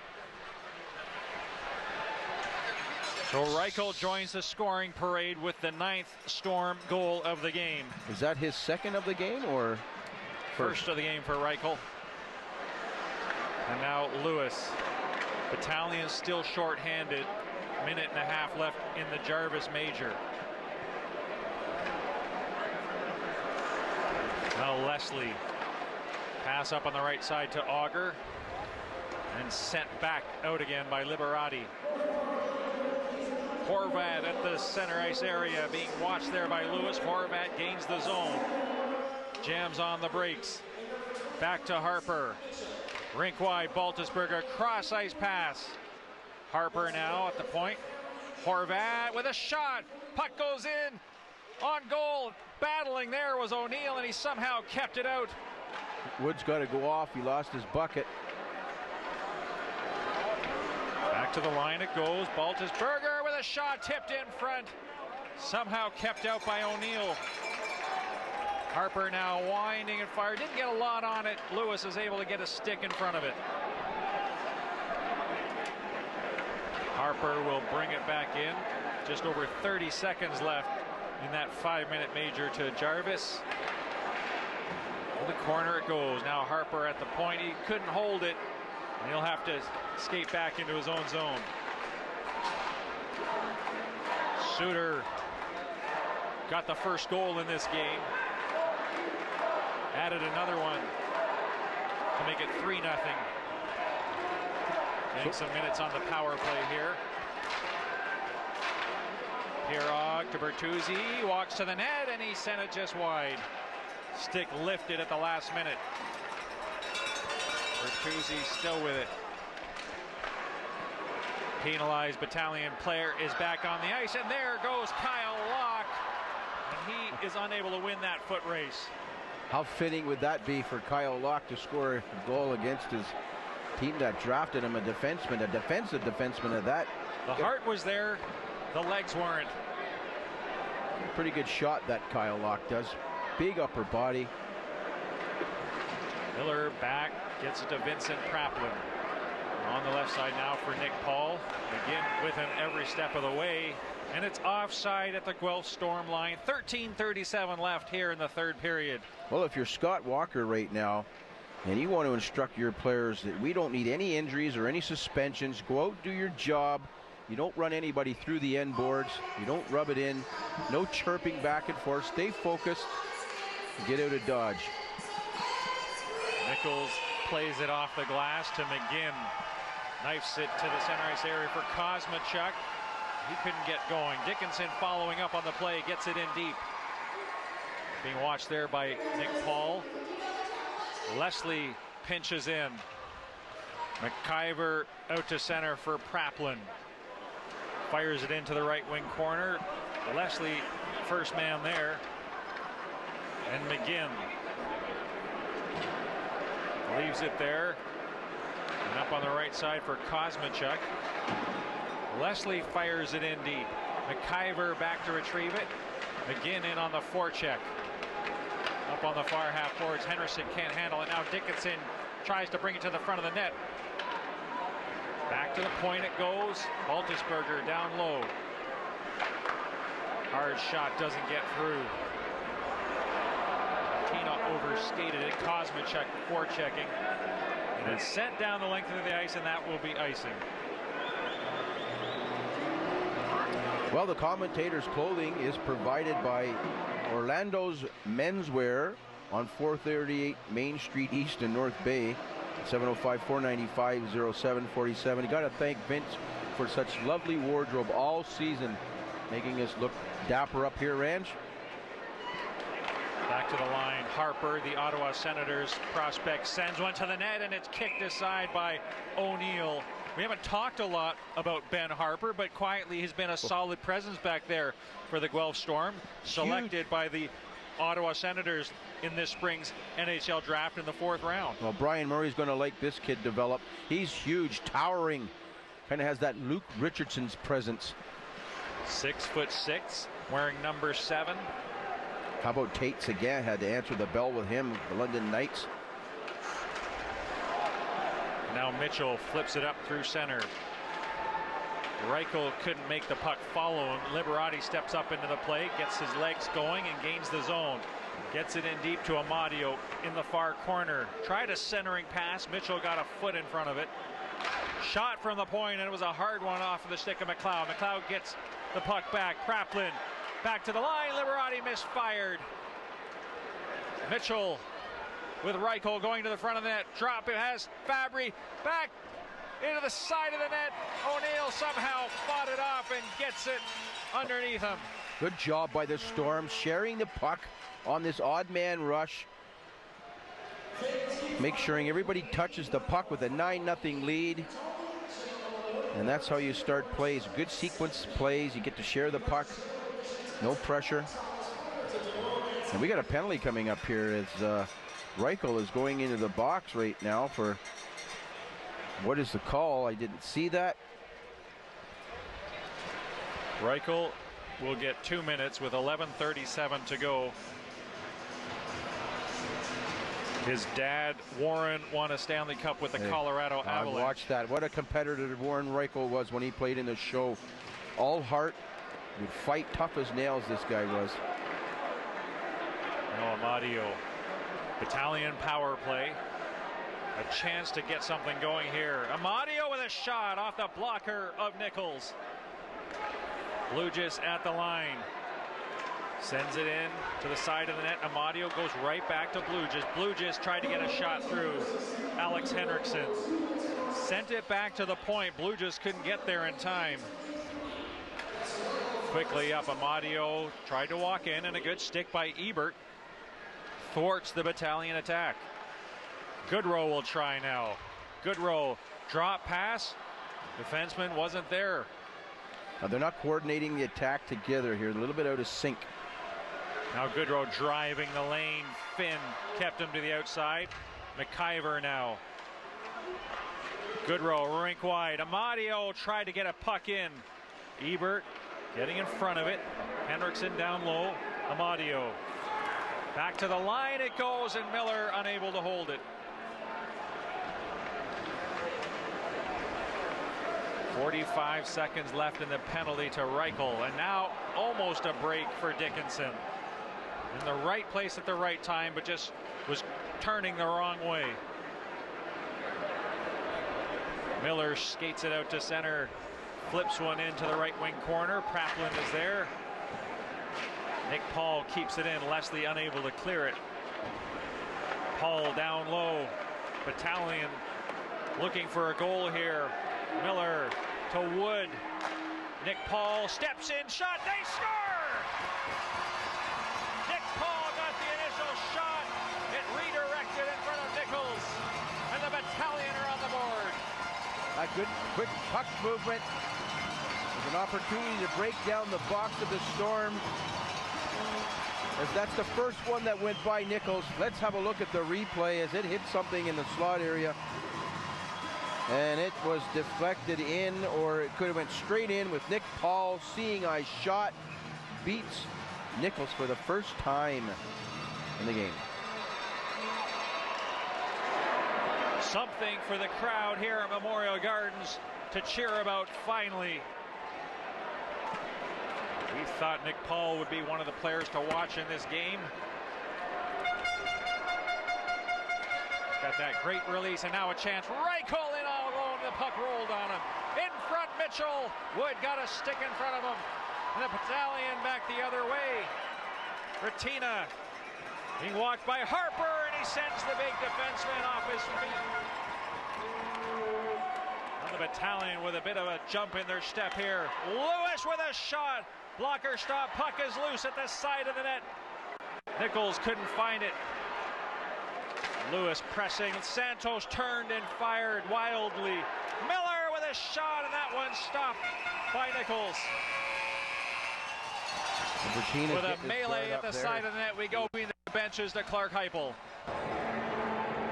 So Reichel joins the scoring parade with the 9th Storm goal of the game. Is that his second of the game or first of the game for Reichel? And now Lewis. Battalion still short-handed. 1.5 minutes left in the Jarvis Major. Now Leslie. Pass up on the right side to Auger. And sent back out again by Liberati. Horvat at the center ice area, being watched there by Lewis. Horvat gains the zone. Jams on the brakes. Back to Harper. Rink wide, Baltusberger, cross ice pass. Harper now at the point. Horvat with a shot. Puck goes in. On goal. Battling there was O'Neill, and he somehow kept it out. Wood's got to go off. He lost his bucket. Back to the line it goes. Baltusberger with a shot tipped in front. Somehow kept out by O'Neill. Harper now winding and fire. Didn't get a lot on it. Lewis is able to get a stick in front of it. Harper will bring it back in. Just over 30 seconds left in that 5-minute major to Jarvis. To the corner it goes. Now Harper at the point. He couldn't hold it. And he'll have to skate back into his own zone. Suter got the first goal in this game. Added another one to make it 3-0. Getting some minutes on the power play here. Pirog to Bertuzzi, walks to the net, and he sent it just wide. Stick lifted at the last minute. Bertuzzi still with it. Penalized Battalion player is back on the ice, and there goes Kyle Locke, and he is unable to win that foot race. How fitting would that be for Kyle Locke to score a goal against his team that drafted him, a defenseman, a defensive defenseman at that. The heart was there, the legs weren't. Pretty good shot that Kyle Locke does. Big upper body. Miller back, gets it to Vincent Praplin. On the left side now for Nick Paul. Again with him every step of the way. And it's offside at the Guelph Storm line. 13:37 left here in the third period. Well, if you're Scott Walker right now and you want to instruct your players that we don't need any injuries or any suspensions, go out, do your job. You don't run anybody through the end boards. You don't rub it in. No chirping back and forth. Stay focused. Get out of Dodge. Nichols plays it off the glass to McGinn. Knifes it to the center ice area for Kosmachuk. He couldn't get going. Dickinson following up on the play, gets it in deep. Being watched there by Nick Paul. Leslie pinches in. McIver out to center for Praplin. Fires it into the right wing corner. Leslie first man there. And McGinn leaves it there. And up on the right side for Kosmachuk. Leslie fires it in deep. McIver back to retrieve it. McGinn in on the forecheck. Up on the far half boards. Henderson can't handle it. Now Dickinson tries to bring it to the front of the net. Back to the point it goes. Baltisberger down low. Hard shot doesn't get through. Tina overskated it. Kosmachuk forechecking. And it's sent down the length of the ice, and that will be icing. Well, the commentators' clothing is provided by Orlando's Menswear on 438 Main Street East in North Bay. 705-495-0747. You got to thank Vince for such lovely wardrobe all season, making us look dapper up here, Ranch. Back to the line. Harper, the Ottawa Senators prospect, sends one to the net, and it's kicked aside by O'Neill. We haven't talked a lot about Ben Harper, but quietly he's been a solid presence back there for the Guelph Storm. Selected by the Ottawa Senators in this spring's NHL draft in the 4th round. Well, Brian Murray's going to like this kid develop. He's huge, towering. Kind of has that Luke Richardson's presence. 6'6", wearing number 7. How about Tates again? Had to answer the bell with him, the London Knights. Now Mitchell flips it up through center. Reichel couldn't make the puck follow him. Liberati steps up into the play, gets his legs going, and gains the zone. Gets it in deep to Amadio in the far corner. Tried a centering pass. Mitchell got a foot in front of it. Shot from the point, and it was a hard one off of the stick of McLeod. McLeod gets the puck back. Praplin back to the line. Liberati misfired. Mitchell with Reichel going to the front of the net. Drop. It has Fabry back into the side of the net. O'Neill somehow fought it off and gets it underneath him. Good job by the Storm, sharing the puck on this odd man rush. Make sure everybody touches the puck with a 9-0 lead. And that's how you start plays. Good sequence plays. You get to share the puck. No pressure. And we got a penalty coming up here as Reichel is going into the box right now for, what is the call? I didn't see that. Reichel will get 2 minutes with 11:37 to go. His dad, Warren, won a Stanley Cup with the Colorado Avalanche. I watched that. What a competitor Warren Reichel was when he played in the show. All heart, would fight tough as nails, this guy was. Now Amadio. Battalion power play. A chance to get something going here. Amadio with a shot off the blocker of Nichols. Blugis at the line. Sends it in to the side of the net. Amadio goes right back to Blugis. Blugis tried to get a shot through Alex Henriksen. Sent it back to the point. Blugis couldn't get there in time. Quickly up, Amadio tried to walk in, and a good stick by Ebert thwarts the Battalion attack. Goodrow will try now. Goodrow, drop pass. Defenseman wasn't there. Now they're not coordinating the attack together here. A little bit out of sync. Now Goodrow driving the lane. Finn kept him to the outside. McIver now. Goodrow rink wide. Amadio tried to get a puck in. Ebert getting in front of it. Henriksen down low. Amadio. Back to the line it goes, and Miller unable to hold it. 45 seconds left in the penalty to Reichel, and now almost a break for Dickinson. In the right place at the right time, but just was turning the wrong way. Miller skates it out to center, flips one into the right wing corner. Praplin is there. Nick Paul keeps it in. Leslie unable to clear it. Paul down low. Battalion looking for a goal here. Miller to Wood. Nick Paul steps in, shot, they score! Nick Paul got the initial shot. It redirected in front of Nichols, and the Battalion are on the board. A good quick puck movement. There's an opportunity to break down the box of the Storm. As that's the first one that went by Nichols. Let's have a look at the replay as it hit something in the slot area. And it was deflected in, or it could have went straight in with Nick Paul. Seeing eye shot beats Nichols for the first time in the game. Something for the crowd here at Memorial Gardens to cheer about finally. We thought Nick Paul would be one of the players to watch in this game. Got that great release, and now a chance. Reichel in all alone. The puck rolled on him. In front, Mitchell. Wood got a stick in front of him. And the Battalion back the other way. Ratina being walked by Harper, and he sends the big defenseman off his feet. And the Battalion with a bit of a jump in their step here. Lewis with a shot. Blocker stop. Puck is loose at the side of the net. Nichols couldn't find it. Lewis pressing. Santos turned and fired wildly. Miller with a shot, and that one stopped by Nichols. With a melee at the side of the net, we go between the benches to Clark Heupel.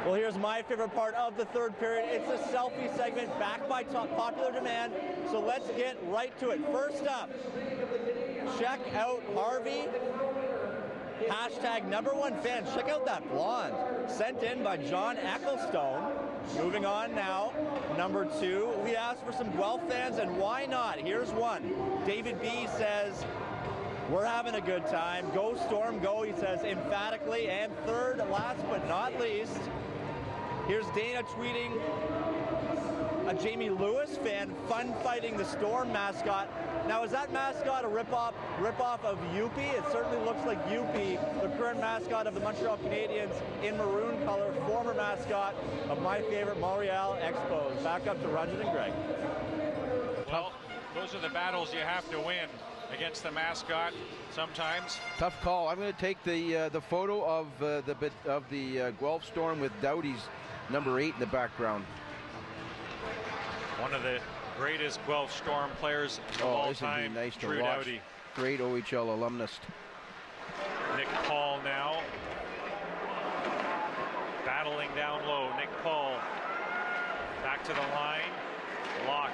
Well, here's my favorite part of the third period. It's a selfie segment backed by popular demand. So let's get right to it. First up, check out Harvey. Hashtag #1fans. Check out that blonde. Sent in by John Ecclestone. Moving on now. Number 2. We asked for some Guelph fans, and why not? Here's one. David B says, we're having a good time. Go Storm, go, he says emphatically. And third, last but not least, here's Dana tweeting a Jamie Lewis fan fun fighting the Storm mascot. Now, is that mascot a rip-off of Youppi? It certainly looks like Youppi, the current mascot of the Montreal Canadiens in maroon color, former mascot of my favorite Montreal Expos. Back up to Runyon and Greg. Well, those are the battles you have to win against the mascot sometimes. Tough call. I'm going to take the photo of the Guelph Storm with Doughty's number 8 in the background. One of the greatest Guelph Storm players of all time, nice to Drew watch. Doughty. Great OHL alumnus. Nick Paul now battling down low. Nick Paul back to the line. Locke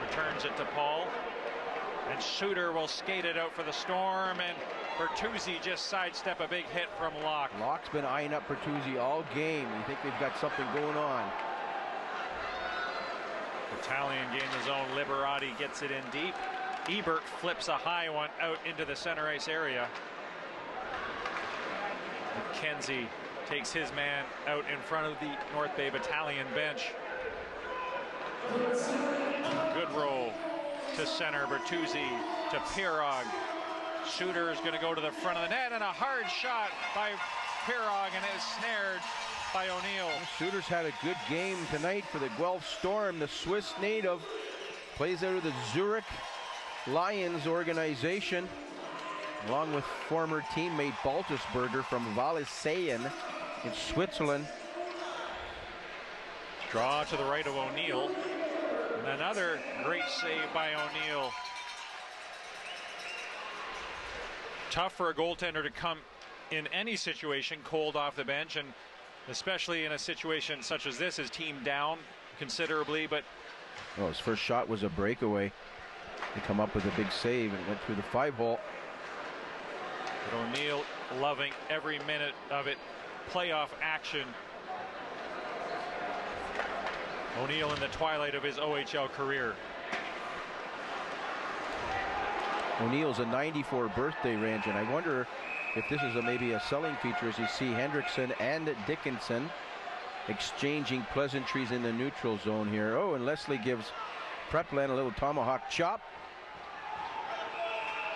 returns it to Paul, and Shooter will skate it out for the Storm, and Bertuzzi just sidestep a big hit from Locke. Locke's been eyeing up Bertuzzi all game. You think they've got something going on. Battalion gain the zone. Liberati gets it in deep. Ebert flips a high one out into the center ice area. McKenzie takes his man out in front of the North Bay Battalion bench. Good roll to center. Bertuzzi to Pirog. Shooter is going to go to the front of the net, and a hard shot by Pirog, and is snared by O'Neill. Shooter's had a good game tonight for the Guelph Storm. The Swiss native plays out of the Zurich Lions organization, along with former teammate Baltusberger from Wallisellen in Switzerland. Draw to the right of O'Neill, and another great save by O'Neill. Tough for a goaltender to come in any situation cold off the bench, and especially in a situation such as this, his team down considerably. But his first shot was a breakaway. They come up with a big save and went through the 5-hole. But O'Neill loving every minute of it. Playoff action. O'Neill in the twilight of his OHL career. O'Neill's a 94 birthday, range, and I wonder if this is maybe a selling feature as you see Hendrickson and Dickinson exchanging pleasantries in the neutral zone here. Oh, and Leslie gives Prepland a little tomahawk chop.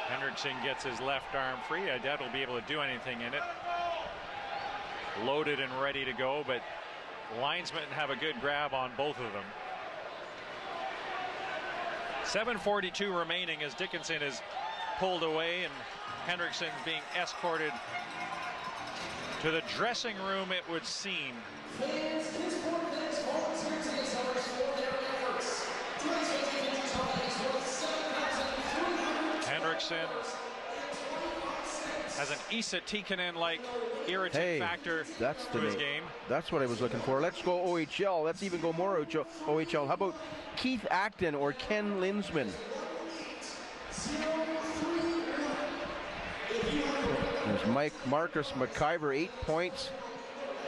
Hendrickson gets his left arm free. I doubt he'll be able to do anything in it. Loaded and ready to go, but linesmen have a good grab on both of them. 7:42 remaining as Dickinson is pulled away and Hendrickson being escorted to the dressing room, it would seem. Hendrickson has an Esa Tikkanen-like irritant factor to his game. That's what I was looking for. Let's go OHL. Let's even go more OHL. How about Keith Acton or Ken Linsman? There's Marcus McIver, 8 points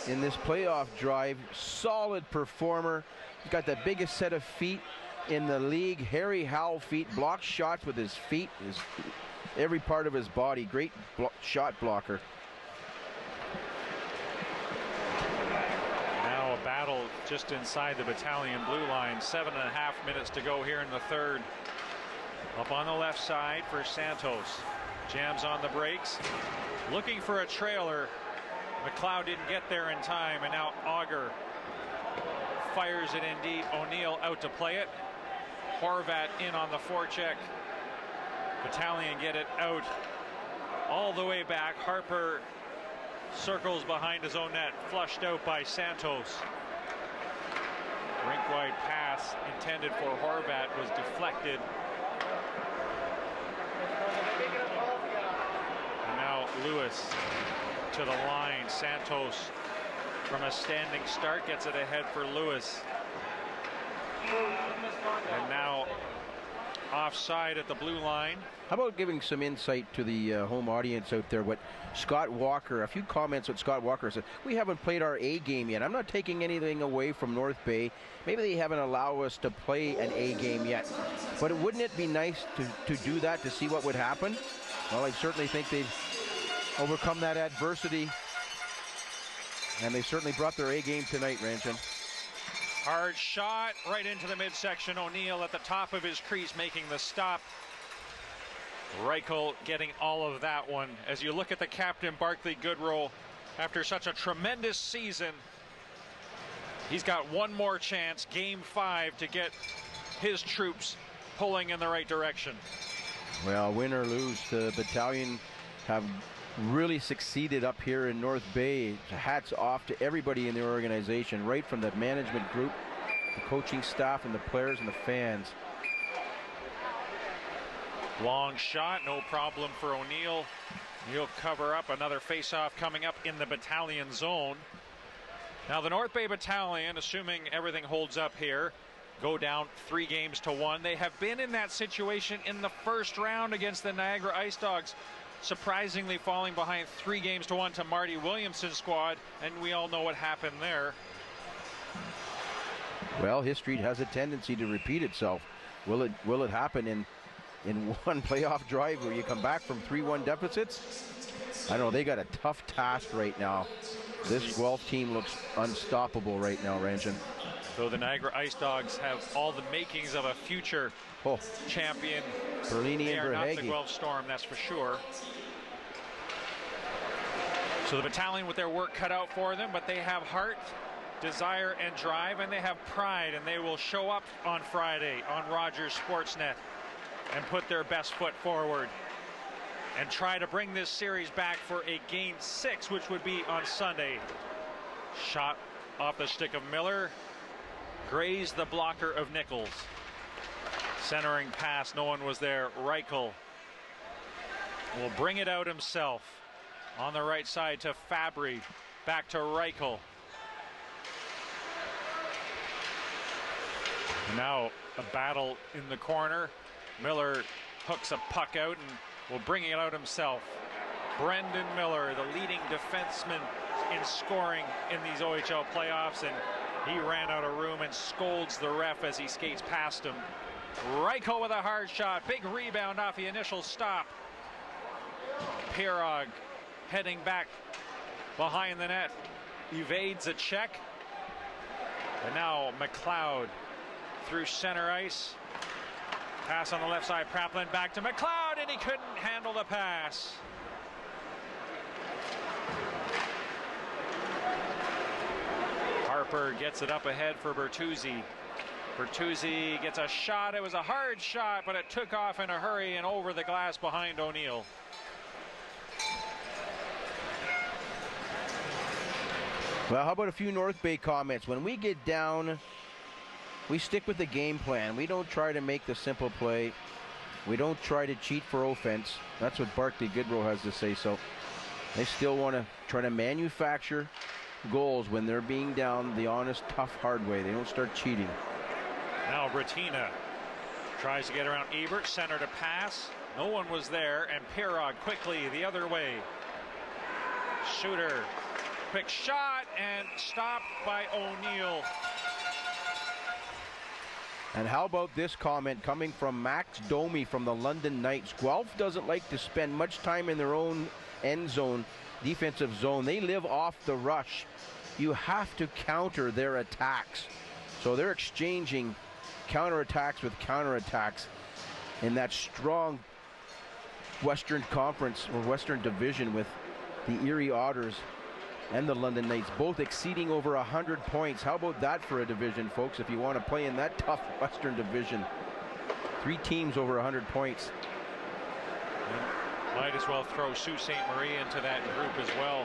in this playoff drive. Solid performer. He's got the biggest set of feet in the league. Harry Howell feet. Blocks shots with his feet. Every part of his body. Great shot blocker. Now a battle just inside the Battalion blue line. 7.5 minutes to go here in the third. Up on the left side for Santos. Jams on the brakes. Looking for a trailer. McLeod didn't get there in time, and now Auger fires it in deep. O'Neill out to play it. Horvat in on the forecheck. Battalion get it out all the way back. Harper circles behind his own net, flushed out by Santos. Rink wide pass intended for Horvat was deflected. And now Lewis to the line. Santos from a standing start gets it ahead for Lewis. And now offside at the blue line. How about giving some insight to the home audience out there? What Scott Walker, a few comments that Scott Walker said. We haven't played our A game yet. I'm not taking anything away from North Bay. Maybe they haven't allowed us to play an A game yet. But wouldn't it be nice to do that, to see what would happen? Well, I certainly think they've overcome that adversity. And they certainly brought their A game tonight, Ranchin. Hard shot right into the midsection. O'Neill at the top of his crease making the stop. Reichel getting all of that one. As you look at the captain, Barclay Goodrow, after such a tremendous season, he's got one more chance, game 5, to get his troops pulling in the right direction. Well, win or lose, the Battalion have really succeeded up here in North Bay. Hats off to everybody in the organization, right from the management group, the coaching staff, and the players and the fans. Long shot, no problem for O'Neill. He'll cover up. Another face-off coming up in the Battalion zone. Now the North Bay Battalion, assuming everything holds up here, go down 3-1. They have been in that situation in the first round against the Niagara Ice Dogs, surprisingly falling behind 3-1 to Marty Williamson's squad, and we all know what happened there. Well, history has a tendency to repeat itself. Will it happen in one playoff drive where you come back from 3-1 deficits? I don't know. They got a tough task right now. This Guelph team looks unstoppable right now, Ranchin. So the Niagara Ice Dogs have all the makings of a future champion. Berlini they and are not the Verhaeghe. Guelph Storm, that's for sure. So the Battalion with their work cut out for them, but they have heart, desire, and drive, and they have pride, and they will show up on Friday on Rogers Sportsnet and put their best foot forward and try to bring this series back for a game 6, which would be on Sunday. Shot off the stick of Miller, grazed the blocker of Nichols. Centering pass, no one was there. Reichel will bring it out himself on the right side to Fabry, back to Reichel. Now a battle in the corner. Miller hooks a puck out and will bring it out himself. Brendan Miller, the leading defenseman in scoring in these OHL playoffs, and he ran out of room and scolds the ref as he skates past him. Reichel with a hard shot. Big rebound off the initial stop. Pirog heading back behind the net. Evades a check. And now McLeod through center ice. Pass on the left side. Praplin back to McLeod, and he couldn't handle the pass. Harper gets it up ahead for Bertuzzi. Bertuzzi gets a shot. It was a hard shot, but it took off in a hurry and over the glass behind O'Neill. Well, how about a few North Bay comments? When we get down, we stick with the game plan. We don't try to make the simple play. We don't try to cheat for offense. That's what Barclay Goodrow has to say. So they still want to try to manufacture goals when they're being down the honest, tough, hard way. They don't start cheating. Now Bratina tries to get around Ebert, center to pass. No one was there, and Pirog quickly the other way. Shooter, quick shot, and stopped by O'Neill. And how about this comment coming from Max Domi from the London Knights? Guelph doesn't like to spend much time in their own end zone, defensive zone. They live off the rush. You have to counter their attacks. So they're exchanging counterattacks with counterattacks in that strong Western Conference or Western Division with the Erie Otters and the London Knights, both exceeding over 100 points. How about that for a division, folks, if you want to play in that tough Western Division? 3 teams over 100 points. Might as well throw Sault Ste. Marie into that group as well.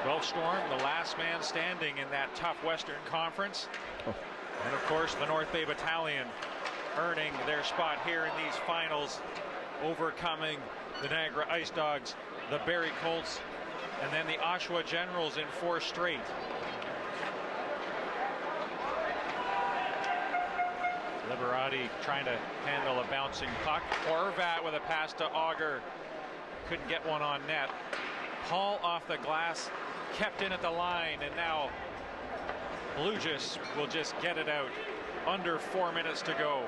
Guelph Storm, the last man standing in that tough Western Conference. Oh. And of course the North Bay Battalion earning their spot here in these finals, overcoming the Niagara Ice Dogs, the Barrie Colts, and then the Oshawa Generals in 4 straight. Liberati trying to handle a bouncing puck. Horvat with a pass to Auger. Couldn't get one on net. Paul off the glass, kept in at the line, and now Blugis will just get it out. Under 4 minutes to go.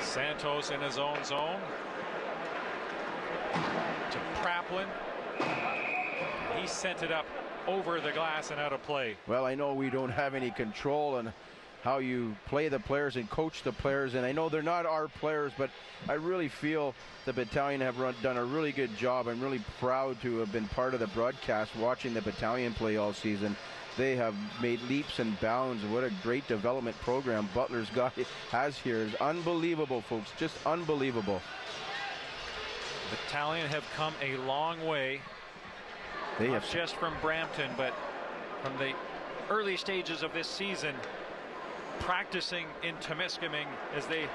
Santos in his own zone. To Praplin. He sent it up over the glass and out of play. Well, I know we don't have any control on how you play the players and coach the players, and I know they're not our players, but I really feel the Battalion have done a really good job. I'm really proud to have been part of the broadcast watching the Battalion play all season. They have made leaps and bounds. What a great development program Butler's has here. It's unbelievable, folks, just unbelievable. The Battalion have come a long way. They not have just from Brampton, but from the early stages of this season, practicing in Temiskaming as they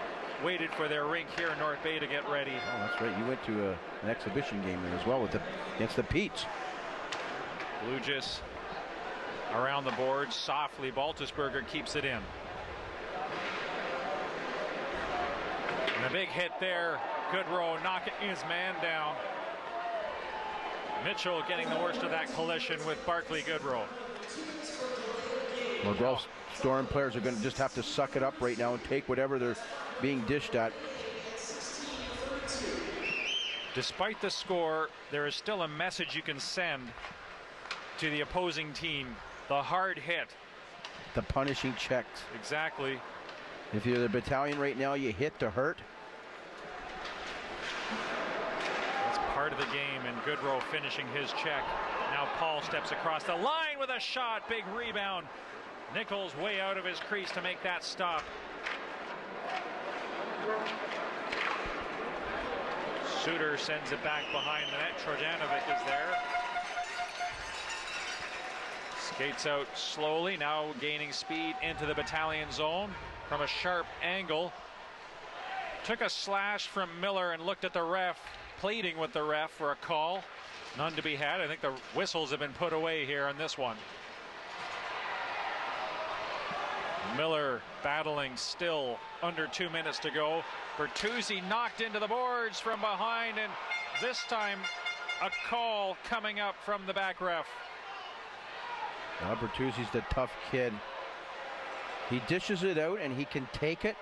waited for their rink here in North Bay to get ready. Oh, that's right. You went to an exhibition game there as well with against the Petes. Blugis around the board softly. Baltusberger keeps it in. And a big hit there. Goodrow knocking his man down. Mitchell getting the worst of that collision with Barclay Goodrow. Well, Guelph Storm players are going to just have to suck it up right now and take whatever they're being dished at. Despite the score, there is still a message you can send to the opposing team. The hard hit. The punishing checks. Exactly. If you're the Battalion right now, you hit to hurt. That's part of the game, and Goodrow finishing his check. Now Paul steps across the line with a shot. Big rebound. Nichols way out of his crease to make that stop. Suter sends it back behind the net. Trojanovic is there. Skates out slowly, now gaining speed into the Battalion zone from a sharp angle. Took a slash from Miller and looked at the ref, pleading with the ref for a call. None to be had. I think the whistles have been put away here on this one. Miller battling still, under 2 minutes to go. Bertuzzi knocked into the boards from behind, and this time a call coming up from the back ref. Bertuzzi's the tough kid. He dishes it out and he can take it.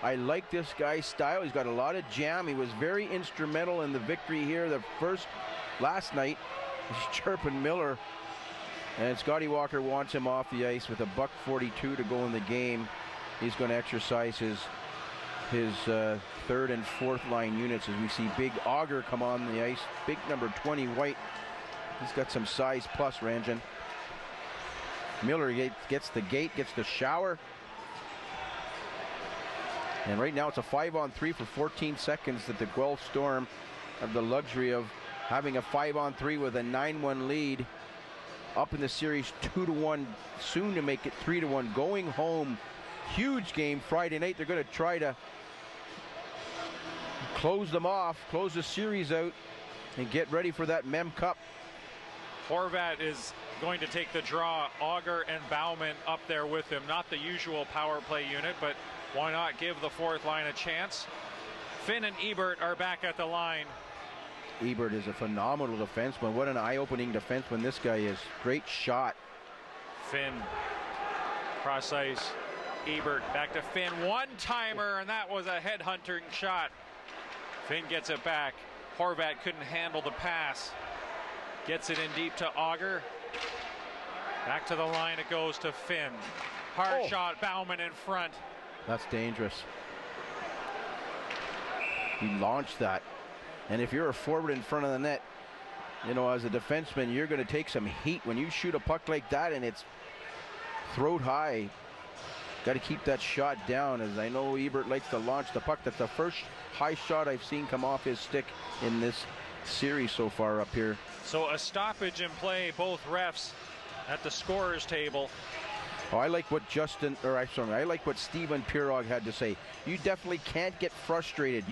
I like this guy's style. He's got a lot of jam. He was very instrumental in the victory here. Last night, he's chirping Miller. And Scotty Walker wants him off the ice with a $1:42 to go in the game. He's going to exercise his third and fourth line units as we see big Auger come on the ice. Big number 20 White. He's got some size plus, Ranjan. Miller gets the gate, gets the shower. And right now it's a 5-on-3 for 14 seconds that the Guelph Storm have the luxury of having a 5-on-3 with a 9-1 lead. Up in the series 2-1, soon to make it 3-1. Going home, huge game Friday night. They're going to try to close them off, close the series out, and get ready for that Mem Cup. Horvat is going to take the draw. Auger and Bauman up there with him. Not the usual power play unit, but why not give the fourth line a chance? Finn and Ebert are back at the line. Ebert is a phenomenal defenseman. What an eye-opening defenseman this guy is. Great shot. Finn, cross ice. Ebert back to Finn. One-timer, and that was a headhunting shot. Finn gets it back. Horvat couldn't handle the pass. Gets it in deep to Auger. Back to the line it goes to Finn. Hard shot, Bauman in front. That's dangerous. He launched that. And if you're a forward in front of the net, you know, as a defenseman, you're going to take some heat when you shoot a puck like that and it's throat high. Got to keep that shot down, as I know Ebert likes to launch the puck. That's the first high shot I've seen come off his stick in this series so far up here. So a stoppage in play, both refs at the scorer's table. Oh, I like what I like what Stephen Pirog had to say. You definitely can't get frustrated.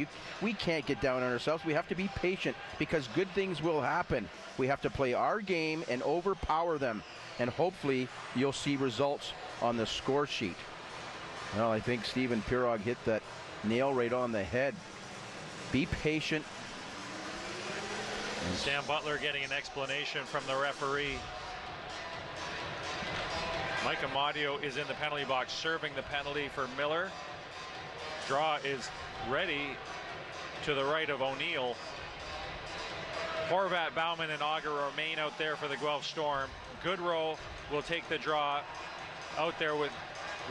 We can't get down on ourselves. We have to be patient because good things will happen. We have to play our game and overpower them, and hopefully you'll see results on the score sheet. Well, I think Stephen Pirog hit that nail right on the head. Be patient. Sam Butler getting an explanation from the referee. Mike Amadio is in the penalty box serving the penalty for Miller. Draw is ready to the right of O'Neill. Horvat, Bauman, and Auger remain out there for the Guelph Storm. Goodrow will take the draw out there with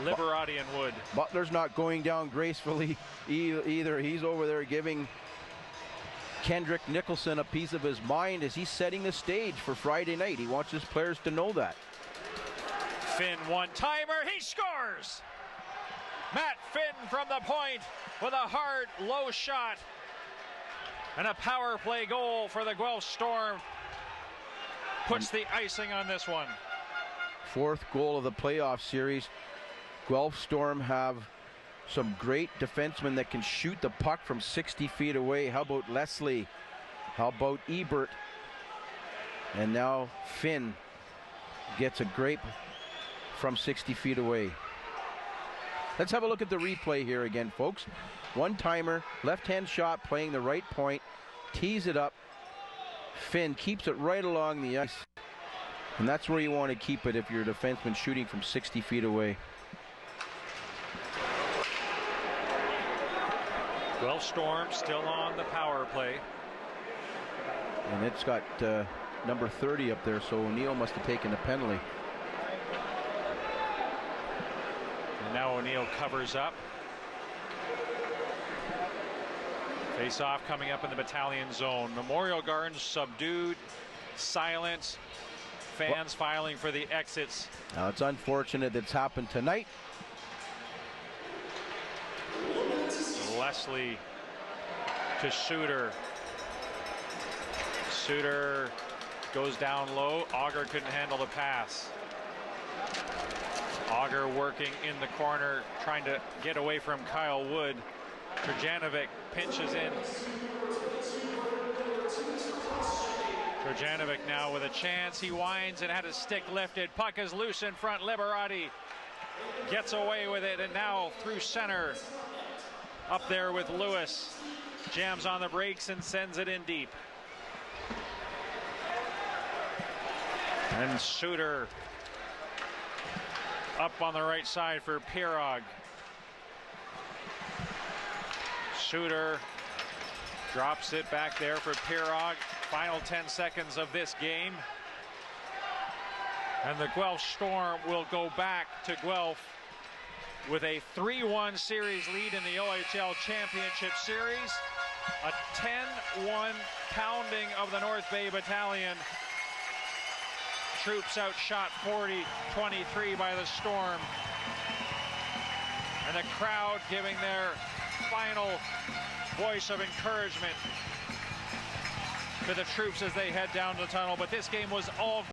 Liberati and Wood. Butler's not going down gracefully either. He's over there giving Kendrick Nicholson a piece of his mind as he's setting the stage for Friday night. He wants his players to know that. Finn one-timer, he scores! Matt Finn from the point with a hard, low shot. And a power play goal for the Guelph Storm. Puts the icing on this one. Fourth goal of the playoff series. Guelph Storm have some great defensemen that can shoot the puck from 60 feet away. How about Leslie? How about Ebert? And now Finn gets a grape from 60 feet away. Let's have a look at the replay here again, folks. One-timer, left-hand shot, playing the right point, tees it up. Finn keeps it right along the ice. And that's where you want to keep it if you're a defenseman shooting from 60 feet away. Guelph Storm still on the power play. And it's got number 30 up there, so O'Neill must have taken a penalty. And now O'Neill covers up. Face-off coming up in the Battalion zone. Memorial Gardens subdued, silent. Fans filing for the exits. Now it's unfortunate that's happened tonight. Leslie to Suter. Suter goes down low. Auger couldn't handle the pass. Auger working in the corner, trying to get away from Kyle Wood. Trojanovic pinches in. Trojanovic now with a chance. He winds and had his stick lifted. Puck is loose in front. Liberati gets away with it, and now through center. Up there with Lewis. Jams on the brakes and sends it in deep. And Suter Up on the right side for Pirog. Suter drops it back there for Pirog. Final 10 seconds of this game. And the Guelph Storm will go back to Guelph with a 3-1 series lead in the OHL Championship Series. A 10-1 pounding of the North Bay Battalion. Troops outshot 40-23 by the Storm. And the crowd giving their final voice of encouragement to the troops as they head down the tunnel. But this game was all